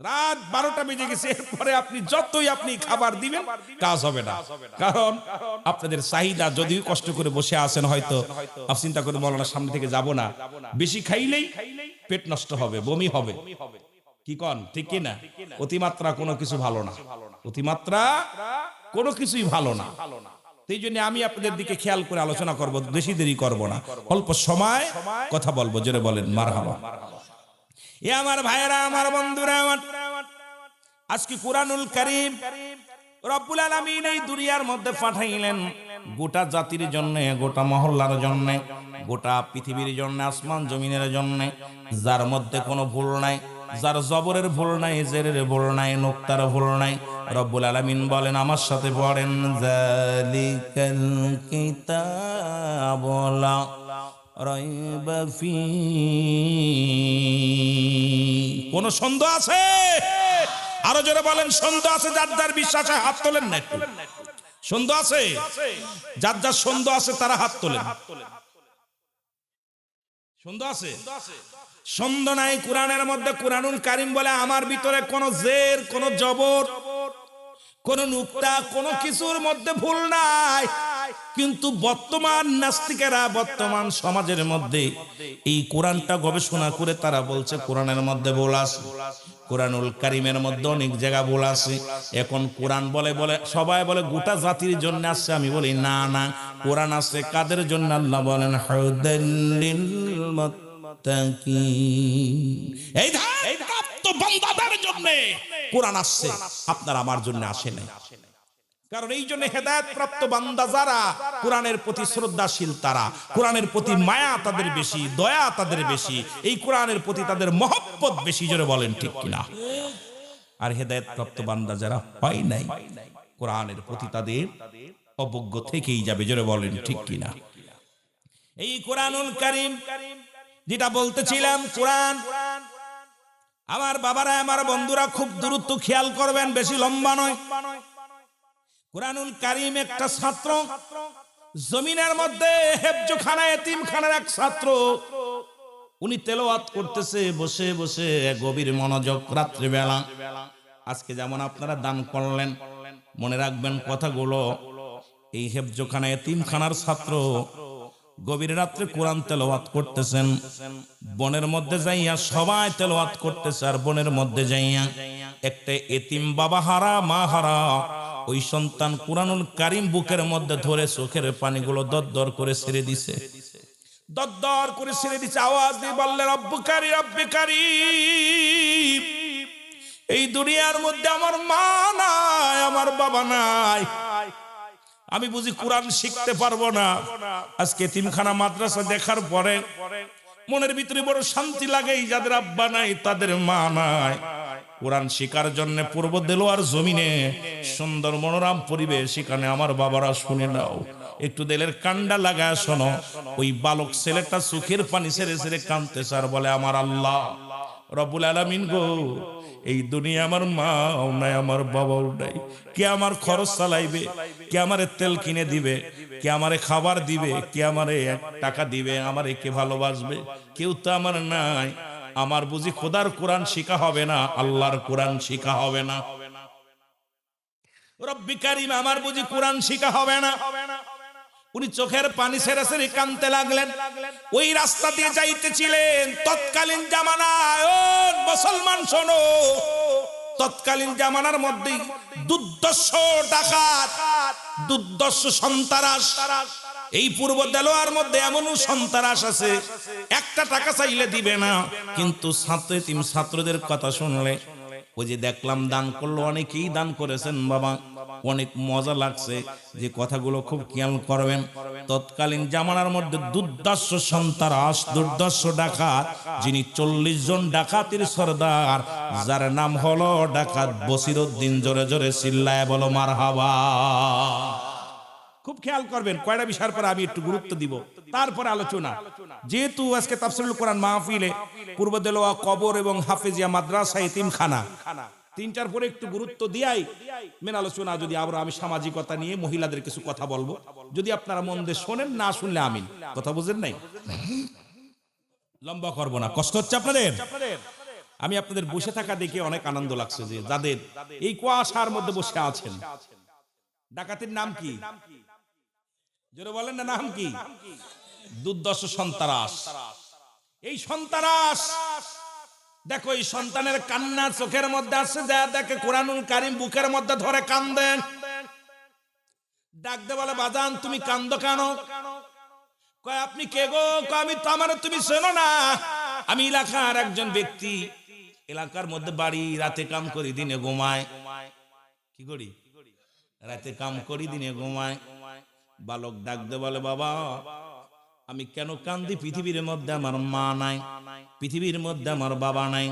রাত 12টা বেজে গেছে, এরপরে আপনি যতই আপনি খাবার দিবেন কাজ হবে না, কারণ আপনাদের চাহিদা, যদিও কষ্ট করে বসে আছেন, হয়তো আপনি চিন্তা করে বলেন সামনে থেকে যাব না, বেশি খাইলেই পেট নষ্ট হবে, বমি হবে। কি কন ঠিক কি না? অতিমাত্রা কোনো কিছু ভালো না, অতিমাত্রা কোনো কিছুই ভালো না। সেই জন্য আমি আপনাদের দিকে খেয়াল করে আলোচনা করব, বেশি দেরি করব না, অল্প সময় কথা বলবো, জোরে বলেন মারহাবা। এ আমার ভাইয়েরা, আমার বন্ধুরা, আমার আজকে কুরআনুল কারীম রব্বুল আলামিন এই দুনিয়ার মধ্যে পাঠাইলেন গোটা জাতির জন্য, গোটা মহল্লার জন্য, গোটা পৃথিবীর জন্য, আসমান জমিনের জন্য, যার মধ্যে কোনো ভুল নাই, যার জবরের ভুল নাই, জেরের ভুল নাই, নুক্তার ভুল নাই। রব্বুল আলামিন বলেন, আমার সাথে পড়েন যালিকাল কিতাবু লা রাইবা ফীহি। কোন সন্দেহ আছে? আরো জোরে বলেন সন্দেহ আছে? যার যার বিশ্বাসে হাত তোলেন না একটু। সন্দেহ আছে? যার যার সন্দেহ আছে তারা হাত তোলেন। সন্দেহ আছে? সন্দেহ নাই। কোরআনের মধ্যে কুরআনুল কারীম বলে, আমার ভিতরে কোন জের, কোন জবর, কোন নুক্তা, কোন কিছুর মধ্যে ভুল নাই। কিন্তু বর্তমান নাস্তিকেরা, বর্তমান সমাজের মধ্যে এই কোরআনটা গবেষণা করে তারা বলছে কোরআনের মধ্যে ভুল আছে, কোরআনুল কারীমের মধ্যে অনেক জায়গা ভুল আছে। এখন কোরআন বলে সবাই বলে গোটা জাতির জন্য আছে। আমি বলি না না, কোরআন আছে কাদের জন্য? আল্লাহ বলেন হুদাল লিল মুত্তাকিন, এই প্রাপ্ত বান্দাদের জন্য কোরআন আসছে, আপনার আমার জন্য আসে নাই। কারণ এই জন্য হেদায়েত প্রাপ্ত বান্দা যারা, কোরআনের প্রতি শ্রদ্ধাশীল তারা, কোরআনের প্রতি মায়া তাদের বেশি, দয়া তাদের বেশি, এই কোরআনের প্রতি তাদের মহব্বত বেশি। জোরে বলেন ঠিক কিনা? আর হেদায়েত প্রাপ্ত বান্দা যারা হয় নাই, কোরআনের প্রতি তাদের অবজ্ঞ থেকেই যাবে। জোরে বলেন ঠিক কিনা? এই কোরআনুল কারীম যেটা বলতেছিলাম, কোরআন আমার বাবারা, আমার বন্ধুরা, খুব দ্রুত খেয়াল করবেন, বেশি লম্বা নয়। কুরআনুল কারীম একটা ছাত্র, জমিনের মধ্যে হেফজখানা এতিমখানার এক ছাত্র, উনি তেলাওয়াত করতেছে বসে বসে, গভীর মনোযোগ, রাত্রিবেলা। আজকে যেমন আপনারা দান করলেন, মনে রাখবেন কথাগুলো। এই হেফজখানা এতিমখানার ছাত্র গভীর রাত্রে কোরআন তেলাওয়াত করতেছেন। বনের মধ্যে যাইয়া সবাই তেলাওয়াত করতেছে, আর বনের মধ্যে যাইয়া একটা এতিম বাবা হারা, মা হারা ওই সন্তান কুরআনুল কারীম বুকের মধ্যে ধরে চোখের পানিগুলো দরদর করে ছেড়ে দিছে, দরদর করে ছেড়ে দিছে। আওয়াজ দিয়ে বললেন, রব্বুকারী, রব্বিকারী, এই দুনিয়ার মধ্যে আমার মা নাই, আমার বাবা নাই, আমি বুঝি কোরআন শিখতে পারবো না। আজকে এতিমখানা মাদ্রাসা দেখার পরে মনের ভিতরে বড় শান্তি লাগে। যাদের আব্বা নাই, তাদের মা নাই, কোরআন শিকার জন্য পূর্ব দেলোয়ার জমিনে সুন্দর মনোরম পরিবেশ, সেখানে আমার বাবারা শুনে নাও, একটু দিলের কান্ডা লাগায় শোনো। ওই বালক ছেলেটা চোখের পানি ছেড়ে ছেড়ে কাঁদতেছে আর বলে, আমার আল্লাহ রব্বুল আলামিন গো, এই দুনিয়া আমার মাও নাই, আমার বাবাও নাই, কে আমার খরচ চালাইবে, কে আমারে তেল কিনে দিবে, কে আমারে খাবার দিবে, কে আমারে টাকা দিবে, আমারে কে ভালোবাসবে, কেউ তো আমার নাই। আমার বুঝি খোদার কোরআন শিখা হবে না, আল্লাহর কোরআন শিখা হবে না, রব্বি কারীম আমার বুঝি কোরআন শিখা হবে না। উনি চোখের পানি ছেড়ে ছেড়ে কাঁদতে লাগলেন। ওই রাস্তা দিয়ে যাইতেছিলেন তৎকালীন জামানায়, ও মুসলমান শোনো, তৎকালীন জামানার মধ্যে দুর্দর্শ ডাকাত, দুর্দর্শ সন্ত্রাস, এই পূর্ব দেলোয়ার মধ্যে এমন সন্ত্রাস আছে, একটা টাকা চাইলে দিবে না, কিন্তু ছাত্রদের কথা শুনলে, ওই যে দেখলাম দান করলো, অনেকেই দান করেছেন বাবা, অনেক মজা লাগছে। যে কথাগুলো খুব খেয়াল করবেন, তৎকালীন জামানার মধ্যে দুর্দর্শ সন্ত্রাস, দুর্দর্শ ডাকাত, যিনি 40 জন ডাকাতির সর্দার, যার নাম হলো ডাকাত বসিরউদ্দিন। জোরে জোরে চিল্লায় বলো মারহাবা। খুব খেয়াল করবেন, কয়টা বিষয়ের পরে আমি একটু গুরুত্ব দিব, তারপরে আলোচনা। যেহেতু আজকে তাফসীরুল কোরআন মাহফিলে পূর্ব দেলোয়া কবর এবং হাফেজিয়া মাদ্রাসা এতিমখানা, তিনটার পরে একটু গুরুত্ব দিয়াই মেন আলোচনা। যদি আবার আমি সামাজিকতা নিয়ে মহিলাদের কিছু কথা বলবো, যদি আপনারা মন দিয়ে শোনেন, না শুনলে আমিন। কথা বুঝেন নাই? লম্বা করবো না, কষ্ট হচ্ছে আপনাদের। আমি আপনাদের বসে থাকা দেখে অনেক আনন্দ লাগছে, যে যাদের এই কুয়াশার মধ্যে বসে আছেন। ডাকাতের নাম কি? জোরে বলেন না, নাম কি? দুর্দর্শ সন্ত্রাস। এই সন্ত্রাস দেখো, এই সন্তানের কান্না চোখের মধ্যে আসছে, যা দেখে কোরআনুল কারীম বুকের মধ্যে ধরে কান্দেন। ডাকতে বলে, বাজান তুমি কান্দো কেন? কয়, আপনি কে গো? কয়, আমি তো, আমার তুমি চেনো না, আমি এলাকার একজন ব্যক্তি, এলাকার মধ্যে বাড়ি, রাতে কাম করি, দিনে ঘুমায়। কি করি? রাতে কাম করি, দিনে ঘুমায়। বালক ডাকতে বলে, বাবা আমি কেন কান্দি? পৃথিবীর মধ্যে আমার মা নাই, পৃথিবীর মধ্যে আমার বাবা নাই।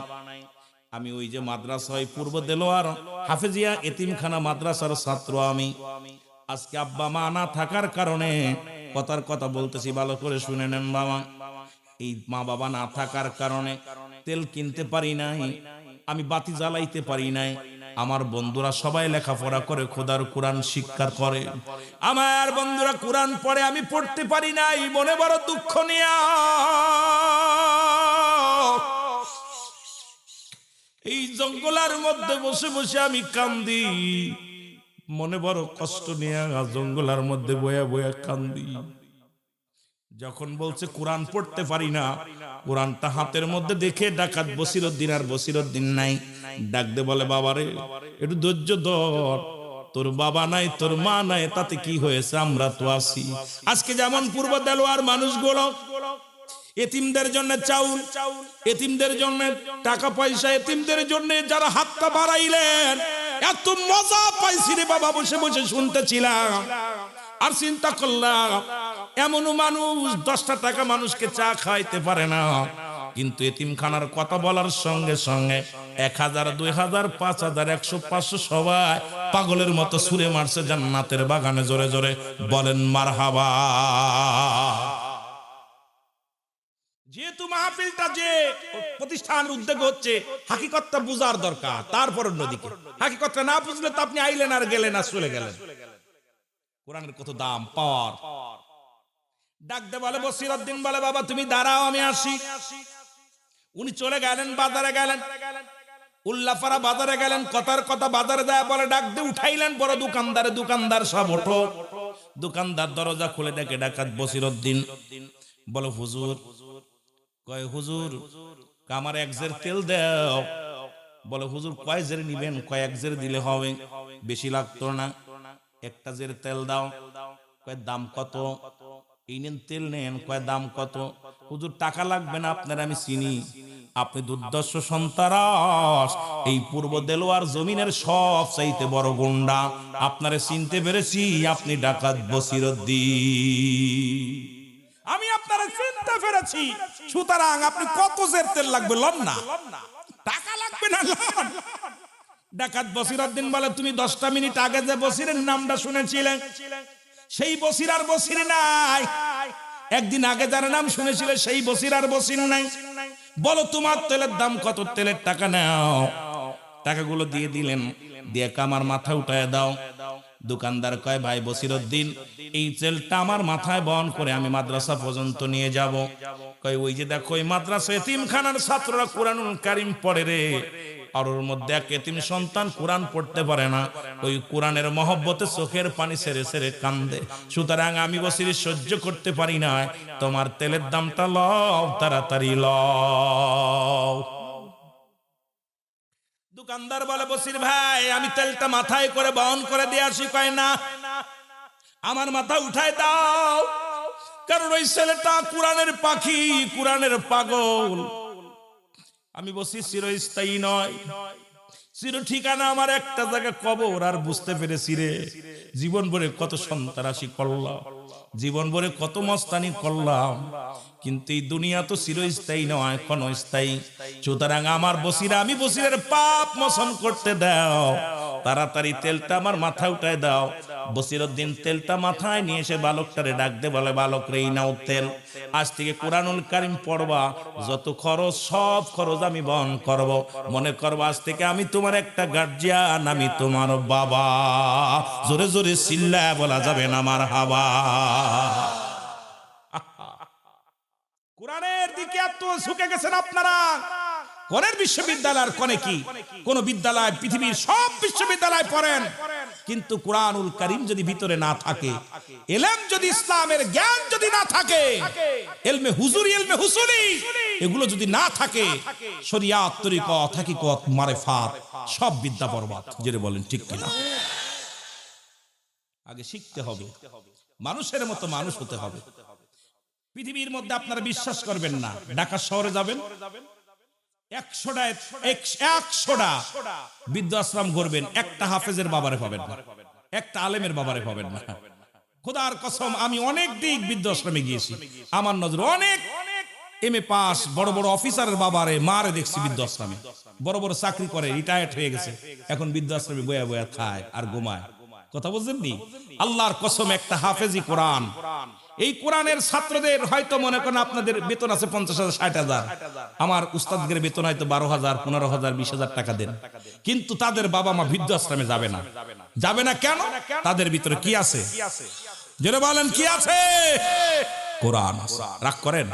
আমি ওই যে মাদ্রাসায় পূর্ব দেলোয়ার হাফেজিয়া এতিমখানা মাদ্রাসার ছাত্র। আমি আজকে আব্বা মা না থাকার কারণে কথার কথা বলতেছি, ভালো করে শুনে নেন বাবা। এই মা বাবা না থাকার কারণে তেল কিনতে পারি নাই, আমি বাতি জ্বালাইতে পারি নাই। আমার বন্ধুরা সবাই লেখাপড়া করে, খোদার কোরআন শিক্ষা করে। আমার বন্ধুরা কোরআন পড়ে, আমি পড়তে পারি নাই, মনে বড় দুঃখ নিয়া এই জঙ্গলের মধ্যে বসে বসে আমি কান্দি, মনে বড় কষ্ট নিয়ে জঙ্গলের মধ্যে বয়া বয়া কান্দি। যখন বলছে কোরআন পড়তে পারি না, কোরআনটা হাতের মধ্যে দেখে ডাকাত বসিরউদ্দিন আর বসিরউদ্দিন নাই। ডাকতে বলে, বাবারে একটু ধৈর্য ধর, তোর বাবা নাই, তোর মা নাই, তাতে কি হয়েছে, আমরা তো আছি। আজকে যেমন পূর্ব দেলোয়ার মানুষগুলো এতিমদের জন্য চাউল, এতিমদের জন্য টাকা পয়সা, এতিমদের জন্য যারা হাতটা বাড়াইলেন, এত মজা পাইছি রে বাবা, বসে বসে শুনতেছিলাম। আর চিন্তা করলাম, এমন মানুষ 10টা টাকা মানুষকে চা খাইতে পারে না, কিন্তু এতিমখানার কথা বলার সঙ্গে সঙ্গে 1000, 2000, 5000, 100, 500 সবাই পাগলের মতো ছুঁড়ে মারছে জান্নাতের বাগানে। জোরে জোরে বলেন মারহাবা। যেহেতু মাহফিলটা যে প্রতিষ্ঠানের উদ্যোগ হচ্ছে, হাকিকতটা বুঝার দরকার, তারপর অন্যদিকে। হাকিকতটা না বুঝলে তো আপনি আইলেন আর গেলেন আর চলে গেলেন। কোরআনের কত দাম, পাওয়ার। ডাক দে বলে বসিরউদ্দিন বলে বাবা তুমি দাঁড়াও আমি আসি। উনি চলে গেলেন, বাজারে গেলেন, উল্লাপাড়া বাজারে গেলেন, কথার কথা বাজারে যায় বলে ডাক দিয়ে উঠাইলেন বড় দোকানদারে, দোকানদার সব ওঠো। দোকানদার দরজা খুলে দেখে ডাকাত বসিরউদ্দিন। বলো হুজুর। কয় হুজুর আমার এক জের তেল দাও। বলে হুজুর কয় জের নিবেন? কয় এক জের দিলে হবে, বেশি লাগতো না, একটা জের তেল দাও। কয় দাম কত? এই নেন তেল নেন। কয় দাম কত? হুজুর টাকা লাগবে না, আপনার আমি চিনি, আপনি দুর্দর্শ সন্তারাস, এই পূর্ব দেলোয়ার জমিনের সব চাইতে বড় গুন্ডা, আপনারে চিনতে পেরেছি, আপনি ডাকাত বসিরউদ্দিন, আমি আপনারে চিনতে পেরেছি। সুতরাং আপনি কত জের তেল লাগবে লন না, টাকা লাগবে না লন। ডাকাত বসিরউদ্দিন বলে তুমি 10টা মিনিট আগে যে বসিরের নামটা শুনেছিলেন, সেই বসির আর বসির নাই। একদিন আগে যার নাম শুনেছিলে সেই বসির আর বসির নাই। বলো তোমার তেলের দাম কত? তেলের টাকা নাও। টাকাগুলো দিয়ে দিলেন, দিয়ে আমার মাথা উঠায় দাও। দোকানদার কয় ভাই বসিরউদ্দিন এই তেলটা আমার মাথায় বহন করে আমি মাদ্রাসা পর্যন্ত নিয়ে যাব। কয় ওই যে দেখো ওই মাদ্রাসা এতিমখানার ছাত্ররা কোরআনুল কারীম পড়ে রে, আর ওর মধ্যে এক এতিম সন্তান কোরআন পড়তে পারে না, ওই কোরআনের মহব্বতে চোখের পানি ছেড়ে ছেড়ে কান্দে। সুতরাং আমি বসির সহ্য করতে পারি না, তোমার তেলের দামটা লও, তাড়াতাড়ি লও। দোকানদার বলে বসির ভাই আমি তেলটা মাথায় করে বহন করে দিয়ে আসি। কয় না, আমার মাথা উঠায় দাও, কারণ ওই ছেলেটা কোরআনের পাখি, কোরআনের পাগল। আমি বসি চিরস্থায়ী নয়, চির ঠিকানা আমার একটা জায়গা কবর। আর বুঝতে পেরেছি রে জীবন ভরে কত সন্ত্রাসী করলাম, জীবন ভরে কত মস্তানি করলাম, কিন্তু এই দুনিয়া তো চিরস্থায়ী নয়, ক্ষণস্থায়ী। সুতরাং আমার বসিরা, আমি বসিরের পাপ মোচন করতে দাও, তাড়াতাড়ি তেলটা আমার মাথা উঠায় দাও। বসিরউদ্দিন তেলটা মাথায় নিয়ে এসে বালকটারে ডাক দে, বলে বালক রে এই নাও তেল, আজ থেকে কোরআনুল কারীম পড়বা, যত খরচ সব খরচ আমি বহন করব। মনে করবো আজ থেকে আমি তোমার একটা গার্জিয়ান, আমি তোমার বাবা। জোরে জোরে চিল্লায় বলা যাবে না মারহাবা। কোরআনের দিকে এত ঝুঁকে গেছেন আপনারা। কোনের বিশ্ববিদ্যালয়ের কোনে কি কোন বিদ্যালয়, পৃথিবীর সব বিশ্ববিদ্যালয় পড়েন, কিন্তু কোরআনুল কারীম যদি ভিতরে না থাকে, ইলম যদি, ইসলামের জ্ঞান যদি না থাকে, ইলমে হুজুরি, ইলমে হুসুলি এগুলো যদি না থাকে, শরিয়াত, তরিকত, হাকিকত, মারিফাত সব বিদ্যা বরবাদ। যেটা বলেন ঠিক কিনা? আগে শিখতে হবে, মানুষের মতো মানুষ হতে হবে। পৃথিবীর মধ্যে আপনারা বিশ্বাস করবেন না, ঢাকা শহরে যাবেন, 100টা বৃদ্ধাশ্রম করবেন, একটা হাফেজের বাবারে পাবেন না, একটা আলেমের বাবারে পাবেন না। খোদার কসম আমি অনেক দিক বৃদ্ধাশ্রমে গিয়েছি, আমার নজর অনেক এমএ পাস বড় বড় অফিসারের বাবারে মারে দেখছি বৃদ্ধাশ্রমে, বড় বড় চাকরি করে রিটায়ার্ড হয়ে গেছে, এখন বৃদ্ধাশ্রমে বয়া বয়া খায় আর ঘুমায়। কথা বুঝলেন নি? আল্লাহর কসম একটা হাফেজি কোরআন, এই কোরআনের ছাত্রদের হয়তো মনে করেন আপনাদের বেতন আছে 50,000 60,000, আমার উস্তাদদের বেতন হয়তো 12,000 15,000 20,000 টাকা দেন, কিন্তু তাদের বাবা মা বৃদ্ধাশ্রমে যাবে না। যাবে না কেন? তাদের ভিতরে কি আছে? জেনে বলেন কি আছে? কোরআন। রাগ করেন?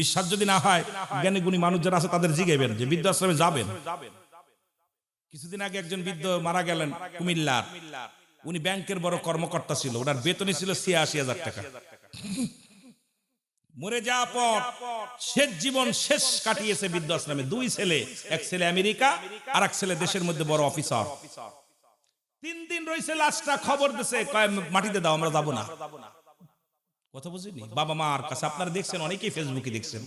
বিশ্বাস যদি না হয় জ্ঞানী গুণী মানুষ যারা আছে তাদের জিজ্ঞেবেন যে বৃদ্ধাশ্রমে যাবেন। কিছুদিন আগে একজন বৃদ্ধ মারা গেলেন কুমিল্লার, উনি ব্যাংকের বড় কর্মকর্তা ছিল, ওনার বেতনই ছিল 86,000 টাকা। মরে যাওয়ার পর শেষ জীবন শেষ কাটিয়েছে বৃদ্ধাশ্রমে। 2 ছেলে, এক ছেলে আমেরিকা আর এক ছেলে দেশের মধ্যে বড় অফিসার। 3 দিন রয়েছে, লাশটা খবর দিছে মাটিতে দাও, আমরা যাবো না। কথা বুঝিনি? বাবা মার কাছে আপনারা দেখছেন, অনেকেই ফেসবুকে দেখছেন,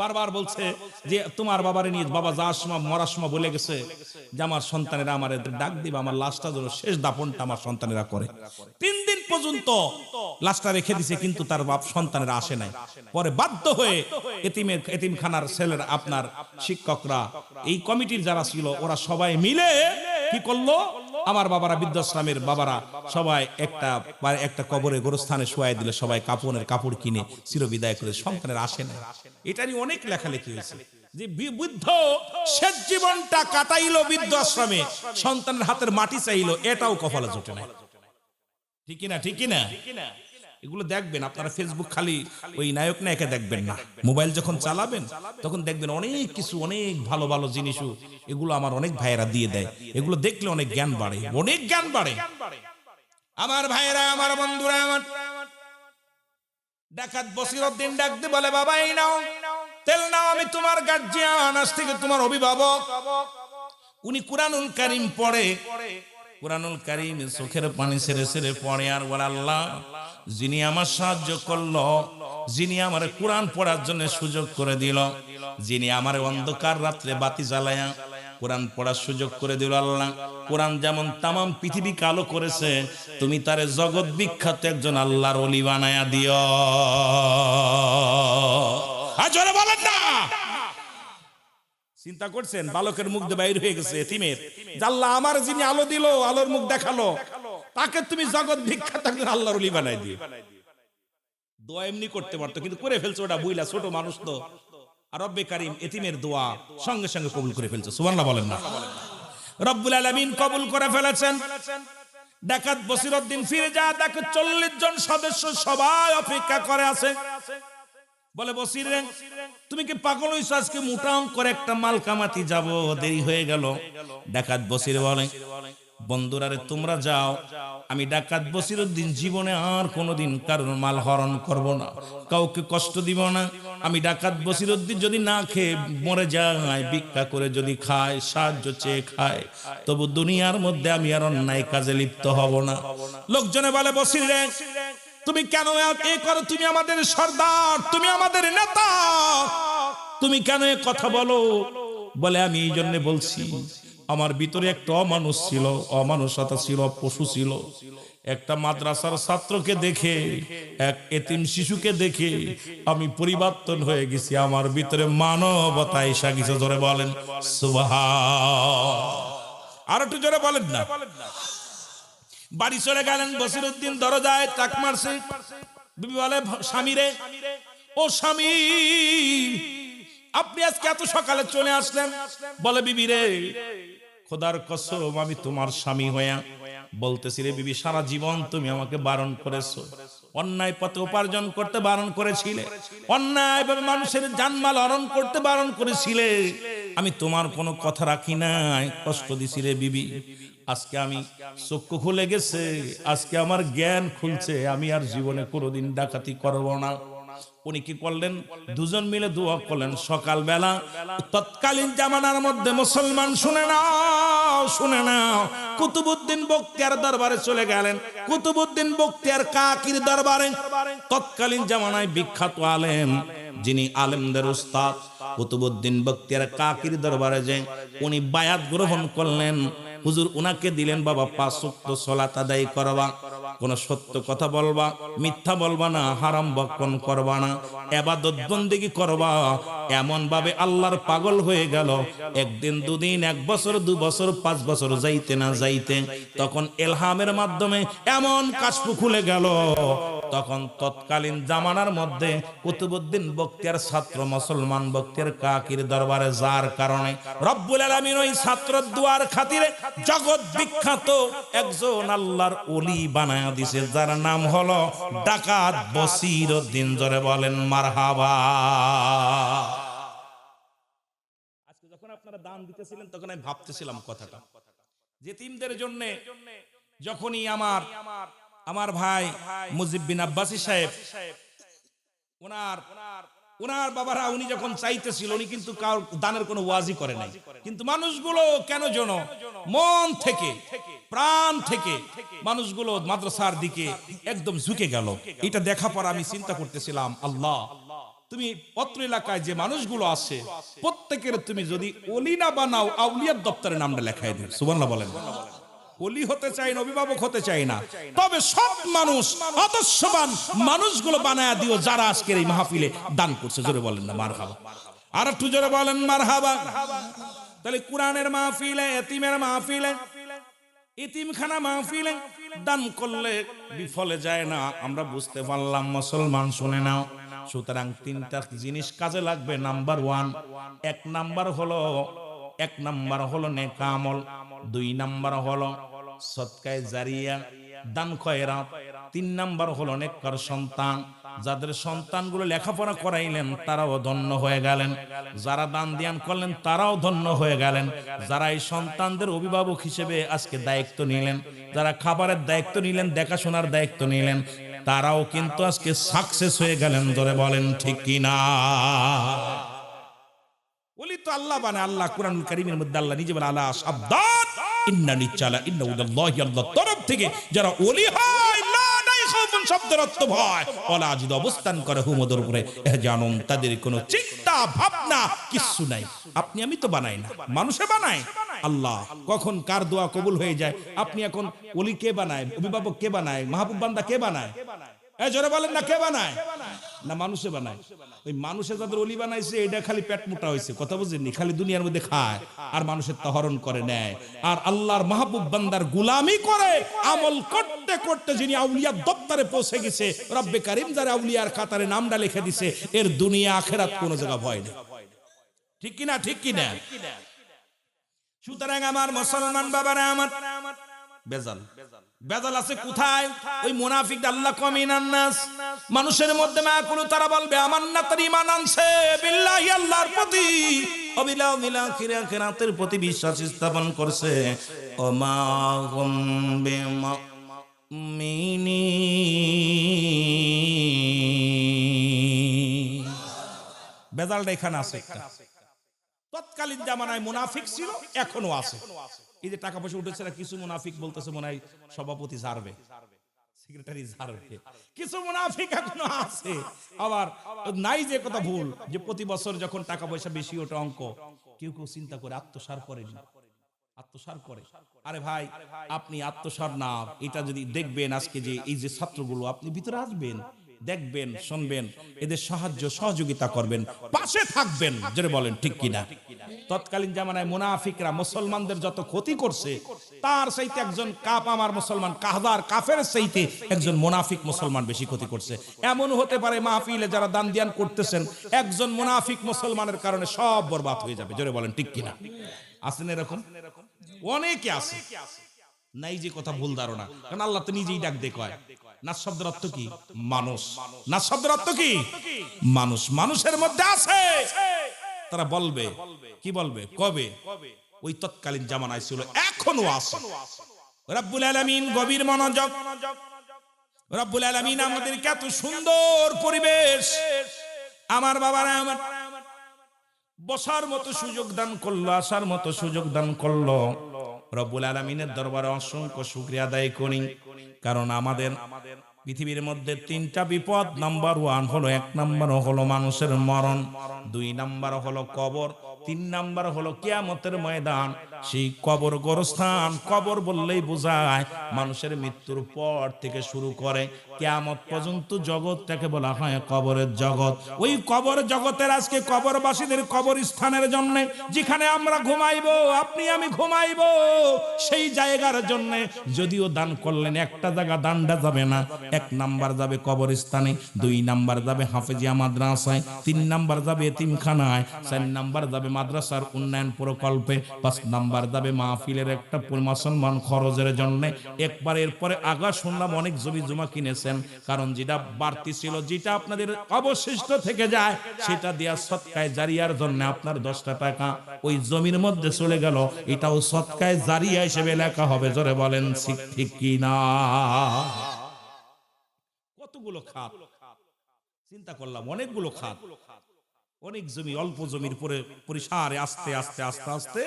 বারবার বলছে যে তোমার বাবারে নিয়ে, বাবা যাওয়ার সময় মরার সময় বলে গেছে যে আমার সন্তানেরা আমার ডাক দিবা, আমার লাশটা যেন শেষ দাফনটা আমার সন্তানেরা করে। 3 দিন পর্যন্ত লাশটা রেখে দিছে, কিন্তু তার বাপ সন্তানেরা আসে নাই। পরে বাধ্য হয়ে এতিমখানার ছেলের আপনার শিক্ষকরা, এই কমিটির যারা ছিল, ওরা সবাই মিলে কি করলো, আমার বাবারা বৃদ্ধাশ্রমের বাবারা সবাই একটা কবরে গোরস্থানে শোয়াই দিলে সবাই কাপড়ের কাপড় কিনে চিরবিদায় করে সন্তানের আসে না। এটা নিয়ে অনেক লেখালেখি হয়েছে যে বৃদ্ধ শেষ জীবনটা কাটাইলো বৃদ্ধাশ্রমে, সন্তানের হাতের মাটি চাইলো, এটাও কপালে জোটে না। ঠিক না? ঠিক না? এগুলো দেখবেন আপনারা, ফেসবুক খালি ওই নায়ক নায়িকা দেখবেন না, মোবাইল যখন চালাবেন তখন দেখবেন অনেক কিছু, অনেক ভালো ভালো জিনিসও এগুলো আমার অনেক ভাইয়েরা দিয়ে দেয়। এগুলো দেখলে অনেক জ্ঞান বাড়ে, অনেক জ্ঞান বাড়ে। আমার ভাইয়েরা, আমার বন্ধুরা, আমার ডাকাত বসিরউদ্দিন ডাকতে বলে, বাবা এই নাও তেল নাও, আমি তোমার গার্জিয়ান, আজ থেকে তোমার অভিভাবক। উনি কুরআনুল কারীম পড়ে, কুরআনুল কারীম চোখের পানি ছেড়ে ছেড়ে পড়ে আর বলে, আল্লাহ যিনি আমার সাহায্য করলো, যিনি আমার কোরআন পড়ার জন্য সুযোগ করে দিল, যিনি আমার অন্ধকার রাত্রে বাতি জ্বালায়া কোরআন পড়ার সুযোগ করে দিল, আল্লাহ কোরআন যেমন তামাম পৃথিবী কালো করেছে, তুমি তারে জগৎ বিখ্যাত একজন আল্লাহর ওলি বানায়া দিও। জোরে বলেন না। চিন্তা করছেন, বালকের মুখ দিয়ে বাইর হয়ে গেছে এতিমের, আল্লাহ আমার যিনি আলো দিল, আলোর মুখ দেখালো, তাকে তুমি জগৎ বিখ্যাত একজন আল্লাহর ওলি বানাই দিও। দোয়া এমনি করতে পারতো, কিন্তু করে ফেলছে ওটা বুইলা, ছোট মানুষ তো। আর রব্বে কারীম এতিমের দোয়া সঙ্গে সঙ্গে কবুল করে ফেলছে। সুবহানাল্লাহ বলেন না। রব্বুল আলামিন কবুল করে ফেলেছেন। ডাকাত বসিরউদ্দিন ফিরে যা, দেখো 40 জন সদস্য সবাই অপেক্ষা করে আছে। বলে, বসির রে তুমি কি পাগল হইছো? আজকে মোটাং করে একটা মাল কামাতি যাব, দেরি হয়ে গেল। ডাকাত বসির বলে, বন্ধুরা রে তোমরা যাও, আমি ডাকাত বসিরউদ্দিন জীবনে আর কোনোদিন কারোর মাল হরণ করব না, কাউকে কষ্ট দিব না। আমি ডাকাত বসিরউদ্দিন যদি না খেয়ে মরে যায়, ভিক্ষা করে যদি খায়, সাহায্য চেয়ে খায়, তবু দুনিয়ার মধ্যে আমি আর অন্যায় কাজে লিপ্ত হব না। লোকজনে বলে, বসির রে তুমি কেন এ করো? তুমি আমাদের সর্দার, তুমি আমাদের নেতা, তুমি কেন এ কথা বলো? বলে, আমি এই জন্য বলছি, আমার ভিতরে একটা অমানুষ ছিল, অমানুষতা ছিল, পশু ছিল। একটা মাদ্রাসার ছাত্রকে দেখে, এক এতিম শিশুকে দেখে আমি পরিবর্তন হয়ে গেছি, আমার ভিতরে মানবতা এসে গেছে। জোরে বলেন সুবহান। আর একটু জোরে বলেন না। বাড়ি চলে গেলেন, বসিরউদ্দিন দরজায় তাক মারছে। বিবি বলে, স্বামী রে, ও স্বামী আপনি আজকে এত সকালে চলে আসলেন? বলে, বিবি রে খোদার কসম আমি তোমার স্বামী হইয়া বলতেছি রে বিবি, সারা জীবন তুমি আমাকে বারণ করেছো, অন্যায় পথে উপার্জন করতে বারণ করেছিলে, অন্যায় ভাবে মানুষের জানমাল হরণ করতে বারণ করেছিলে, আমি তোমার কোনো কথা রাখি নাই, কষ্ট দিছি রে বিবি। আজকে আমি চক্ষু খুলে গেছে, আজকে আমার জ্ঞান খুলছে, আমি আর জীবনে কোনোদিন ডাকাতি করব না। উনি কি করলেন? দুজন মিলে দোয়া করলেন। সকালবেলা তৎকালীন জামানার মধ্যে মুসলমান শুনে নাও, শুনে নাও, কুতুবউদ্দিন বখতিয়ার দরবারে চলে গেলেন। কুতুবউদ্দিন বখতিয়ার কাকির দরবারে, তৎকালীন জামানায় বিখ্যাত আলেম, যিনি আলেমদের উস্তাদ, কুতুবউদ্দিন বখতিয়ার কাকির দরবারে যে উনি বায়াত গ্রহণ করলেন। হুজুর উনাকে দিলেন, বাবা 5 ওয়াক্ত সালাত আদায় করবা, কোন সত্য কথা বলবা, মিথ্যা বলবা না, হারাম বক্ষণ করবা না, ইবাদত বন্দেগী করবা। এমন ভাবে আল্লাহর পাগল হয়ে গেল। একদিন, দুদিন, 1 বছর, 2 বছর, 5 বছর যাইতে না যাইতে তখন ইলহামের মাধ্যমে এমন কাশফ খুলে গেল। তখন তৎকালীন জামানার মধ্যে কুতুবউদ্দিন বখতিয়ার ছাত্র মুসলমান বখতিয়ার কাকির দরবারে যার কারণে রব্বুল আলামিন ওই ছাত্রের দুয়ার খাতিরে জগৎ বিখ্যাত একজন আল্লাহর ওলি বানায়া দিয়েছে, যার নাম হলো ডাকাত বসিরউদ্দিন। জোরে বলেন মারহাবা। আজকে যখন আপনারা দান দিতেছিলেন তখন আমি ভাবতেছিলাম কথাটা, যতীমদের জন্য যখনই আমার ভাই মুজিব বিন আব্বাসী সাহেব ওনার বাবারা উনি যখন চাইতেছিল, উনি কিন্তু কার দানের কোনো ওয়াজি করে নাই, কিন্তু মানুষগুলো কেন যেন মন থেকে, প্রাণ থেকে মানুষগুলো মাদ্রাসার দিকে একদম ঝুঁকে গেল। এটা দেখা পর আমি চিন্তা করতেছিলাম, আল্লাহ তুমি পত্র এলাকায় যে মানুষগুলো আছে প্রত্যেকের তুমি যদি ওলি না বানাও, আউলিয়ার দপ্তরে নামটা লেখায় দিও। সুবহানাল্লাহ বলেন। ওলি হতে চাই না, অভিভাবক হতে চাই না, তবে সব মানুষ আদর্শবান মানুষগুলো বানায়া দিও যারা আজকের এই মাহফিলে দান করছে। জোরে বলেন না মারহাবা। আর একটু জোরে বলেন মারহাবা। তাহলে কোরআনের মাহফিলে, এতিমের মাহফিলে এতিমখানা মাহফিলে দান করলে বিফলে যায় না, আমরা বুঝতে পারলাম। মুসলমান শুনে নাও, সুতরাং তিনটা জিনিস কাজে লাগবে। নাম্বার ওয়ান, এক নাম্বার হলো নেক আমল, দুই নাম্বার হলো সদকায়ে জারিয়া, দান খয়রাত, তিন নাম্বার হলো নেককার সন্তান। যাদের সন্তানগুলো লেখাপড়া করাইলেন তারাও ধন্য হয়ে গেলেন, যারা দান ধ্যান করলেন তারাও ধন্য হয়ে গেলেন, যারা এই সন্তানদের অভিভাবক হিসেবে আজকে দায়িত্ব নিলেন, যারা খাবারের দায়িত্ব নিলেন, দেখাশোনার দায়িত্ব নিলেন, তারাও কিন্তু আজকে সাকসেস হয়ে গেলেন। ধরে বলেন ঠিক কিনা? ওলি তো আল্লাহ বানায়। আল্লাহ কুরআনুল কারীমের মধ্যে আল্লাহ নিজে বলে, আলা সাবধান ইন্না নিচালা ইন্না উদাল্লাহি, আল্লাহর তরফ থেকে যারা ওলি হয়, লা নাই খাউফুন শব্দের অর্থ ভয়, ওয়ালা আজিদ অবস্থান করে হুমদের উপরে জানুন, তাদের কোনো চিন্তা ভাবনা কিছু নাই। আপনি আমি তো বানাই না, মানুষে বানায়। আল্লাহ কখন কার দোয়া কবুল হয়ে যায়। আপনি এখন ওলি কে বানায়, অভিভাবক কে বানায়, মাহবুব বান্দা কে বানায়? জোরে বলেন না, কে বানায়? না মানুষে বানায়। ওই মানুষে যাদের অলি বানাইছে এটা খালি পেট মোটা হয়েছে, কথা বুঝেননি? খালি দুনিয়ার মধ্যে খায় আর মানুষের তাহরণ করে নেয়। আর আল্লাহর মাহবুব বান্দার গুলামি করে আমল করতে করতে যিনি আউলিয়ার দপ্তরে পৌঁছে গেছে, রব্বে কারীম যারা আউলিয়ার কাতারে নামটা লিখে দিছে, এর দুনিয়া আখিরাত কোনো জায়গা ভয় নেই। ঠিক কিনা? ঠিক কিনা? সুতরাং আমার মুসলমান বাবারা, আমার বেজাল আছে কোথায়? ওই মুনাফিক। আল্লাহ কমিনান নাস, মানুষের মধ্যে মাকুল, তারা বলবে আমান্না, তার ঈমান আনছে বিল্লাহি, আল্লাহর প্রতি, অবিলাও আখিরাতের প্রতি বিশ্বাস স্থাপন করছে, ওমা হুম বিমুমিনিন। বেজালটা এখানে আছে। তৎকালীন জামানায় মুনাফিক ছিল, এখনো আছে। এই যে টাকা পয়সা উঠেছে না, কিছু মুনাফিক বলতেছে মনে হয় সভাপতি ঝাড়বে, সেক্রেটারি ঝাড়বে, কিছু মুনাফিক এখনো আছে। আবার নাই যে কথা ভুল, যে প্রতি বছর যখন টাকা পয়সা বেশি ওঠে অঙ্ক, কেউ কেউ চিন্তা করে আত্মসার করেনি, আত্মসার করে। আরে ভাই, আপনি আত্মসার না, এটা যদি দেখবেন আজকে যে এই যে ছাত্রগুলো, আপনি ভিতরে আসবেন, দেখবেন, শুনবেন, এদের সাহায্য সহযোগিতা করবেন, পাশে থাকবেন। যারা বলেন ঠিক কিনা? তৎকালীন জামানায় মুনাফিকরা মুসলমানদের যত ক্ষতি করছে, তার চাইতে একজন আমার মুসলমান কাহদার কাফের চাইতে একজন মুনাফিক মুসলমান বেশি ক্ষতি করছে। এমন হতে পারে মাহফিলে যারা দান ধ্যান করতেছেন, একজন মুনাফিক মুসলমানের কারণে সব বরবাদ হয়ে যাবে। যারা বলেন ঠিক কিনা? আছেন এরকম? অনেকে আছে। নাই যে কথা ভুল ধারণা, কারণ আল্লাহ তো নিজেই ডাক দিয়ে কয়, নাস শব্দের অর্থ কি? মানুষ। নাস শব্দের অর্থ কি? মানুষ। মানুষের মধ্যে আছে। তারা বলবে, কি বলবে? কবে? ওই তৎকালীন জামানায় ছিল, এখনো আছে। রব্বুল আলামিন গভীর মনোযোগ। রব্বুল আলামিন আমাদেরকে এত সুন্দর পরিবেশ, আমার বাবারা, আমার বসার মতো সুযোগ দান করলো, আসার মতো সুযোগ দান করলো। রব্বুল আলামিনের দরবারে অসংখ্য শুকরিয়া আদায় করি। কারণ আমাদের পৃথিবীর মধ্যে তিনটা বিপদ। নাম্বার ওয়ান হলো, এক নাম্বার হলো মানুষের মরণ, দুই নাম্বার হলো কবর, তিন নাম্বার হলো কিয়ামতের ময়দান। সেই কবর গোরস্থান, কবর বললেই বোঝায় মানুষের মৃত্যুর পর থেকে শুরু করে কিয়ামত পর্যন্ত জগৎটাকে বলা হয় কবরের জগৎ। ওই কবর জগতের আজকে কবরবাসীদের কবরস্থানের জন্য, যেখানে আমরা ঘুমাইবো, আপনি আমি ঘুমাইবো, সেই জায়গার জন্য যদিও দান করলেন, একটা জায়গা দানটা যাবে না। এক নাম্বার যাবে কবরস্থানে, দুই নাম্বার যাবে হাফেজিয়া মাদ্রাসায়, তিন নাম্বার যাবে এতিমখানায়, চার নাম্বার যাবে মাদ্রাসার উন্নয়ন প্রকল্পে, পাঁচ নাম্বার যাবে মাহফিলের একটা মুসলমান খরচের জন্য। একবার এরপরে আগা শুনলাম অনেক জমি জমা কিনেছেন, কারণ যেটা বাড়তি ছিল, যেটা আপনাদের অবশিষ্ট থেকে যায়, সেটা দেয়া সদকায়ে জারিয়ার জন্য আপনার 10টা টাকা ওই জমির মধ্যে চলে গেল, এটাও সদকায়ে জারিয়া হিসেবে লেখা হবে। জোরে বলেন ঠিক কিনা? কতগুলো খাত চিন্তা করলাম, অনেকগুলো খাত, অনেক জমি, অল্প জমির পরে পরিসারে আস্তে আস্তে আস্তে আস্তে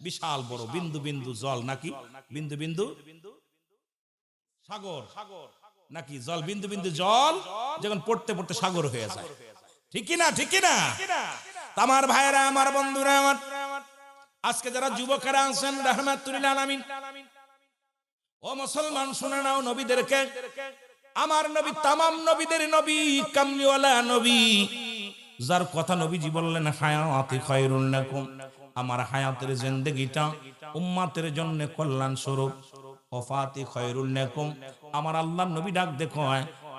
বিশাল বড় বিন্দু বিন্দু জল, নাকি বিন্দু বিন্দু সাগর, নাকি জল বিন্দু বিন্দু জল যখন পড়তে পড়তে সাগর হয়ে যায়। ঠিক কিনা? ঠিক কিনা? আমার ভাইরা, আমার বন্ধুরা, আমার আজকে যারা যুবকেরা আছেন, রাহমাতুল্লিল আলামিন, ও মুসলমান শুনে নাও, নবীদেরকে, আমার নবী তামাম নবীদের নবী, কামলিওয়ালা নবী, যার কথা নবীজি বললেন হায়াতি খায়রুন লাকুম, আমার হায়াতের জিন্দেগিটা উম্মতের জন্য কল্যাণ স্বরূপ। ওফাতি খায়রুল লাকুম, আমার আল্লাহর নবী ডাক দেখো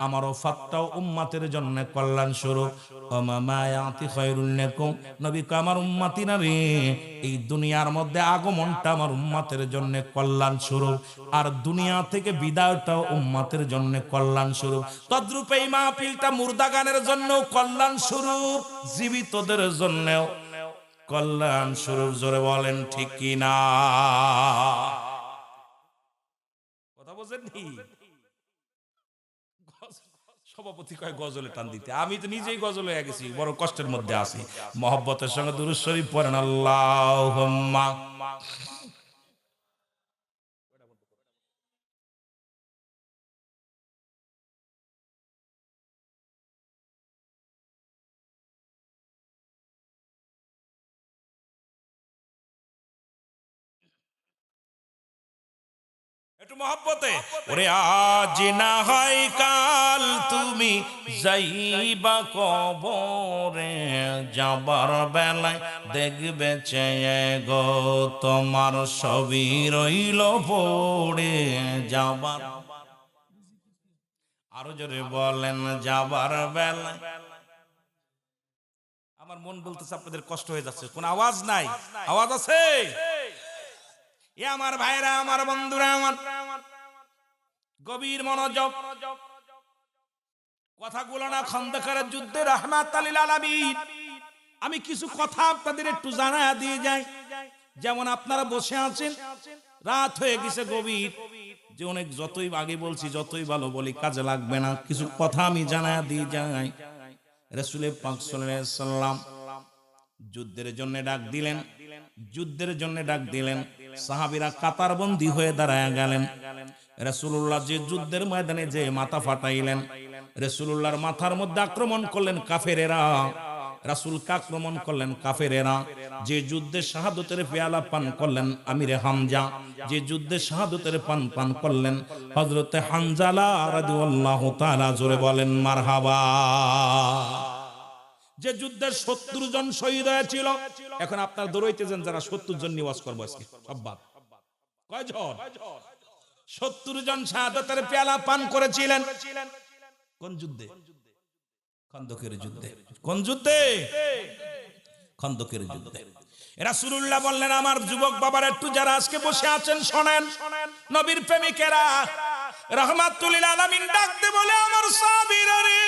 আমার ওফাতটাও উম্মতের জন্য কল্যাণ স্বরূপ। ওমা মায়াতি খায়রুল লাকুম, নবী কয় আমার উম্মতিনা রে, এই দুনিয়ার মধ্যে আগমনটা আমার উম্মতের জন্য কল্যাণ স্বরূপ, আর দুনিয়া থেকে বিদায়টাও উম্মতের জন্য কল্যাণ স্বরূপ। তদ্রূপ এই মাহফিলটা মুর্দাগানের জন্য কল্যাণ স্বরূপ, জীবিতদের জন্যও কল্যাণ স্বরূপ। জোরে বলেন ঠিক কি না? কথা বলছেন কি? সভাপতি কয় গজলে টান দিতে, আমি তো নিজেই গজল হয়ে গেছি, বড় কষ্টের মধ্যে আছি। মহব্বতের সঙ্গে দুরূদ শরীফ পড়েন আল্লাহুম্মা। একটু মহব্বতে। ওরে আজ না হয় কাল তুমি যাইবা কবরে, যাবার বেলায় দেখবে চেয়ে গো তোমার ছবি রইল পড়ে। যাবার, আরো জোরে বলেন, যাবার বেলায়। আমার মন বলতেছে আপনাদের কষ্ট হয়ে যাচ্ছে, কোন আওয়াজ নাই? আওয়াজ আছে? এ আমার ভাইরা, আমার বন্ধুরা, আমার গভীর মনোযোগ, কথাগুলো না খন্দকারের যুদ্ধে রাহমাতাল লিল আলামিন। আমি কিছু কথা আপনাদের একটু জানায়া দিয়ে যাই। যেমন আপনারা বসে আছেন, রাত হয়ে গেছে গভীর, যে অনেক যতই আগে বলছি, যতই ভালো বলি কাজে লাগবে না, কিছু কথা আমি জানায়া দিয়ে যাই। রাসূল পাক সাল্লাল্লাহু আলাইহি সাল্লাম যুদ্ধের জন্য ডাক দিলেন, যুদ্ধের জন্য ডাক দিলেন। সাহাবীরা কাতারবন্দি হয়ে দাঁড়ায় গেলেন। রাসূলুল্লাহ যে যুদ্ধের ময়দানে যে মাথা ফাটাইলেন, রাসূলুল্লাহর মাথার মধ্যে আক্রমণ করলেন কাফেরেরা। রাসূলকে আক্রমণ করলেন কাফেরেরা। যে যুদ্ধে শাহাদাতের পেয়ালা পান করলেন আমিরে হামজা, যে যুদ্ধে শাহাদাতের পান করলেন হযরতে হানজালা রাদিয়াল্লাহু তাআলা। জোরে বলেন মারহাবা। যে যুদ্ধের ৭০ জন শহীদ হয়েছিল। এখন আপনারা দৌড়াইতেছেন যারা ৭০ জন নিওয়াজ করবো আজকে, সব বাদ। কয়জন? ৭০ জন শাহাদাতের পেয়ালা পান করেছিলেন। কোন যুদ্ধে? খন্দকের যুদ্ধে। কোন যুদ্ধে? খন্দকের যুদ্ধে। রাসূলুল্লাহ বললেন আমার যুবক বাবার একটু যারা আজকে বসে আছেন শোনেন, নবীর প্রেমিকেরা, রাহমাতুল লিল আলামিন ডাকতে বলে আমার সাহাবীরা রে,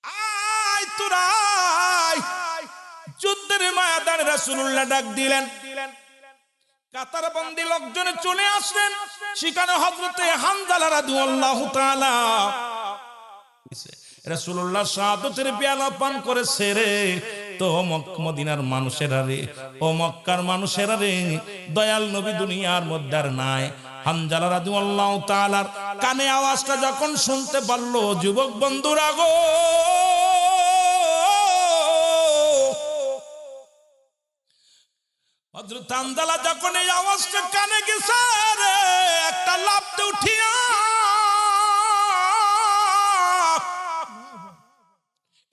আয় তোরা যুদ্ধের ময়দানে। রাসূলুল্লাহ ডাক দিলেন, কাতারবন্দি লোকজন চলে আসলেন। সেখানে হযরতে হানজালা রাদিয়াল্লাহু তাআলা রাসূলুল্লাহ শাহাদাতের পেয়ালা পান করেছে রে। তো মদিনার মানুষেরা রে, ও মক্কার মানুষেরা রে, দয়াল নবী দুনিয়ার মধ্যে আর নাই। হানজালা রাদিয়াল্লাহু তাআলার কানে আওয়াজটা যখন শুনতে পারলো, যুবক বন্ধুরা গো, হযরত হানজালা যখন এই আওয়াজটা কানে গেছে রে, একটা লাফতে উঠিয়া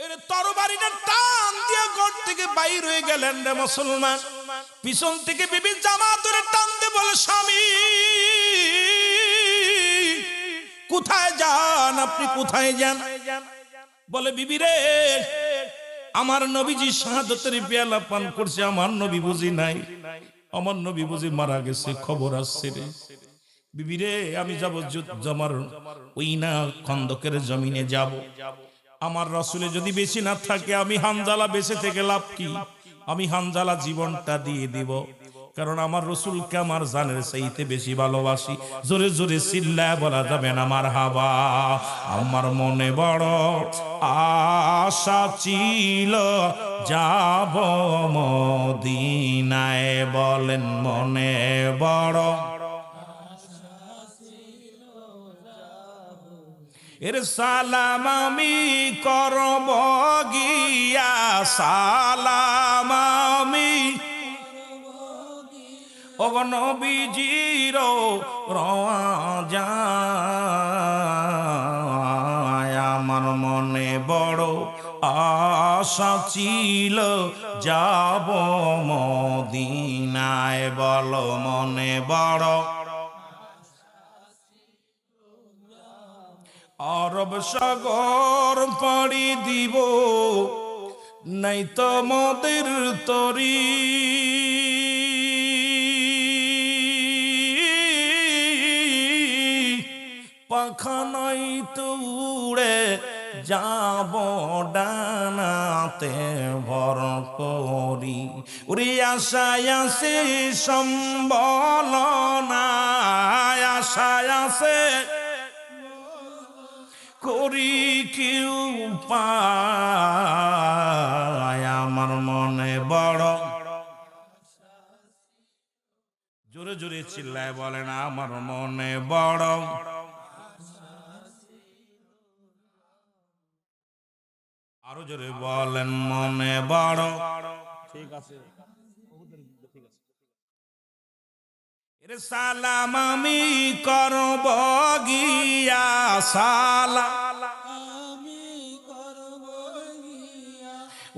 এর তরবারিটা টান দিয়ে ঘর থেকে বাইর হয়ে গেলেন রে মুসলমান। পিছন থেকে বিবি জামা ধরে টান দিয়ে বলে, স্বামী কোথায় যান আপনি, কোথায় যান? বলে, বিবি রে, আমার নবীজি শাহাদাতের পেয়ালা পান করছে, আমার নবী বুঝি নাই, আমার নবী বুঝি মারা গেছে, খবর আসছে রে। বিবি রে, আমি যাব আমার ওই না খন্দকের জমিনে যাব। আমার রাসূলে যদি বেঁচে না থাকে, আমি হানজালা বেঁচে থেকে লাভ কি? আমি হানজালা জীবনটা দিয়ে দিব, কারণ আমার রাসূলকে আমার জানের চাইতে বেশি ভালোবাসি। জোরে জোরে চিল্লায় বলা যাবে না মারহাবা। আমার মনে বড় আশা ছিল যাব মদিনায়, বলেন মনে বড় এর সালাম আমি করব গিয়া, সালাম আমি ও নবীজির রওজা। আমার মনে বড় আশা ছিল যাব মদিনায়, বলো মনে বড় আরব সাগর পাড়ি দিব, নাই তো মোদের তরি, পাখা নাই তো উড়ে যাব ডানাতে ভর করি, উড়ি আশায় আসে সম্বল নাই, আশায় আসে করি কি উপায়, আমার মনে বড়, জোরে জোরে চিল্লায় বলেন আমার মনে বড়, আরো জোরে বলেন মনে বড়। ঠিক আছে, এর সালাম আমি করব গিয়া, সালাম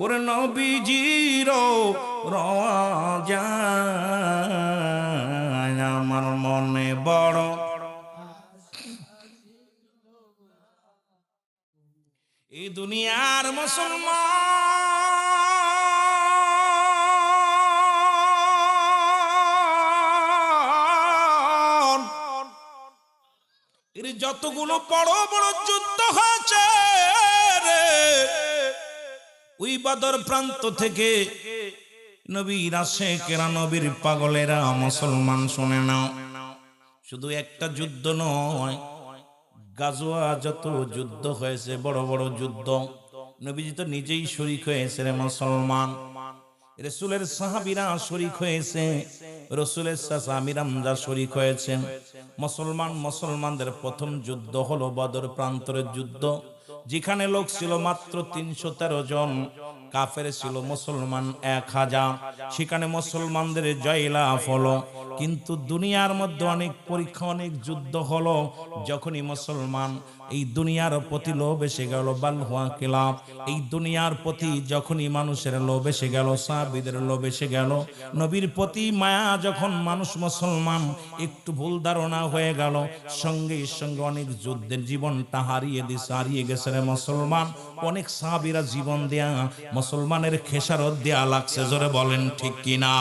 ওর নবীজির রওজায়, আমার মনে বড়, এই দুনিয়ার মুসলমান এর যতগুলো বড় বড় যুদ্ধ হয়েছে রে, ওই বদর প্রান্ত থেকে নবীর আশিকেরা, নবীর পাগলেরা, মুসলমান শুনে নাও, শুধু একটা যুদ্ধ নয়, গাজওয়া যত যুদ্ধ হয়েছে, বড় বড় যুদ্ধ, নবীজি তো নিজেই শরীক হয়েছে রে মুসলমান, রাসূলের সাহাবীরা শরীক হয়েছে, রাসূলের চাচা আমির হামজা শরীক হয়েছেন। মুসলমানদের প্রথম যুদ্ধ হলো বদর প্রান্তরের যুদ্ধ, যেখানে লোক ছিল মাত্র 313 জন, কাফের ছিল মুসলমান 1000, সেখানে মুসলমানদের জয়লাভ হলো। কিন্তু দুনিয়ার মধ্যে অনেক পরীক্ষা, অনেক যুদ্ধ হলো, যখনই মুসলমান এই দুনিয়ার প্রতি লোভ এসে গেল, বাল হুয়া কিলাফ, এই দুনিয়ার প্রতি যখনই মানুষের লোভ এসে গেল, সাহাবীদের লোভ এসে গেল, নবীর প্রতি মায়া যখন মানুষ মুসলমান একটু ভুল ধারণা হয়ে গেল, সঙ্গে সঙ্গে অনেক যুদ্ধের জীবনটা হারিয়ে গেছে রে মুসলমান। অনেক সাহাবীরা জীবন দেয়া মুসলমানের খেসারত দেয়া লাগছে, জোরে বলেন ঠিক কিনা।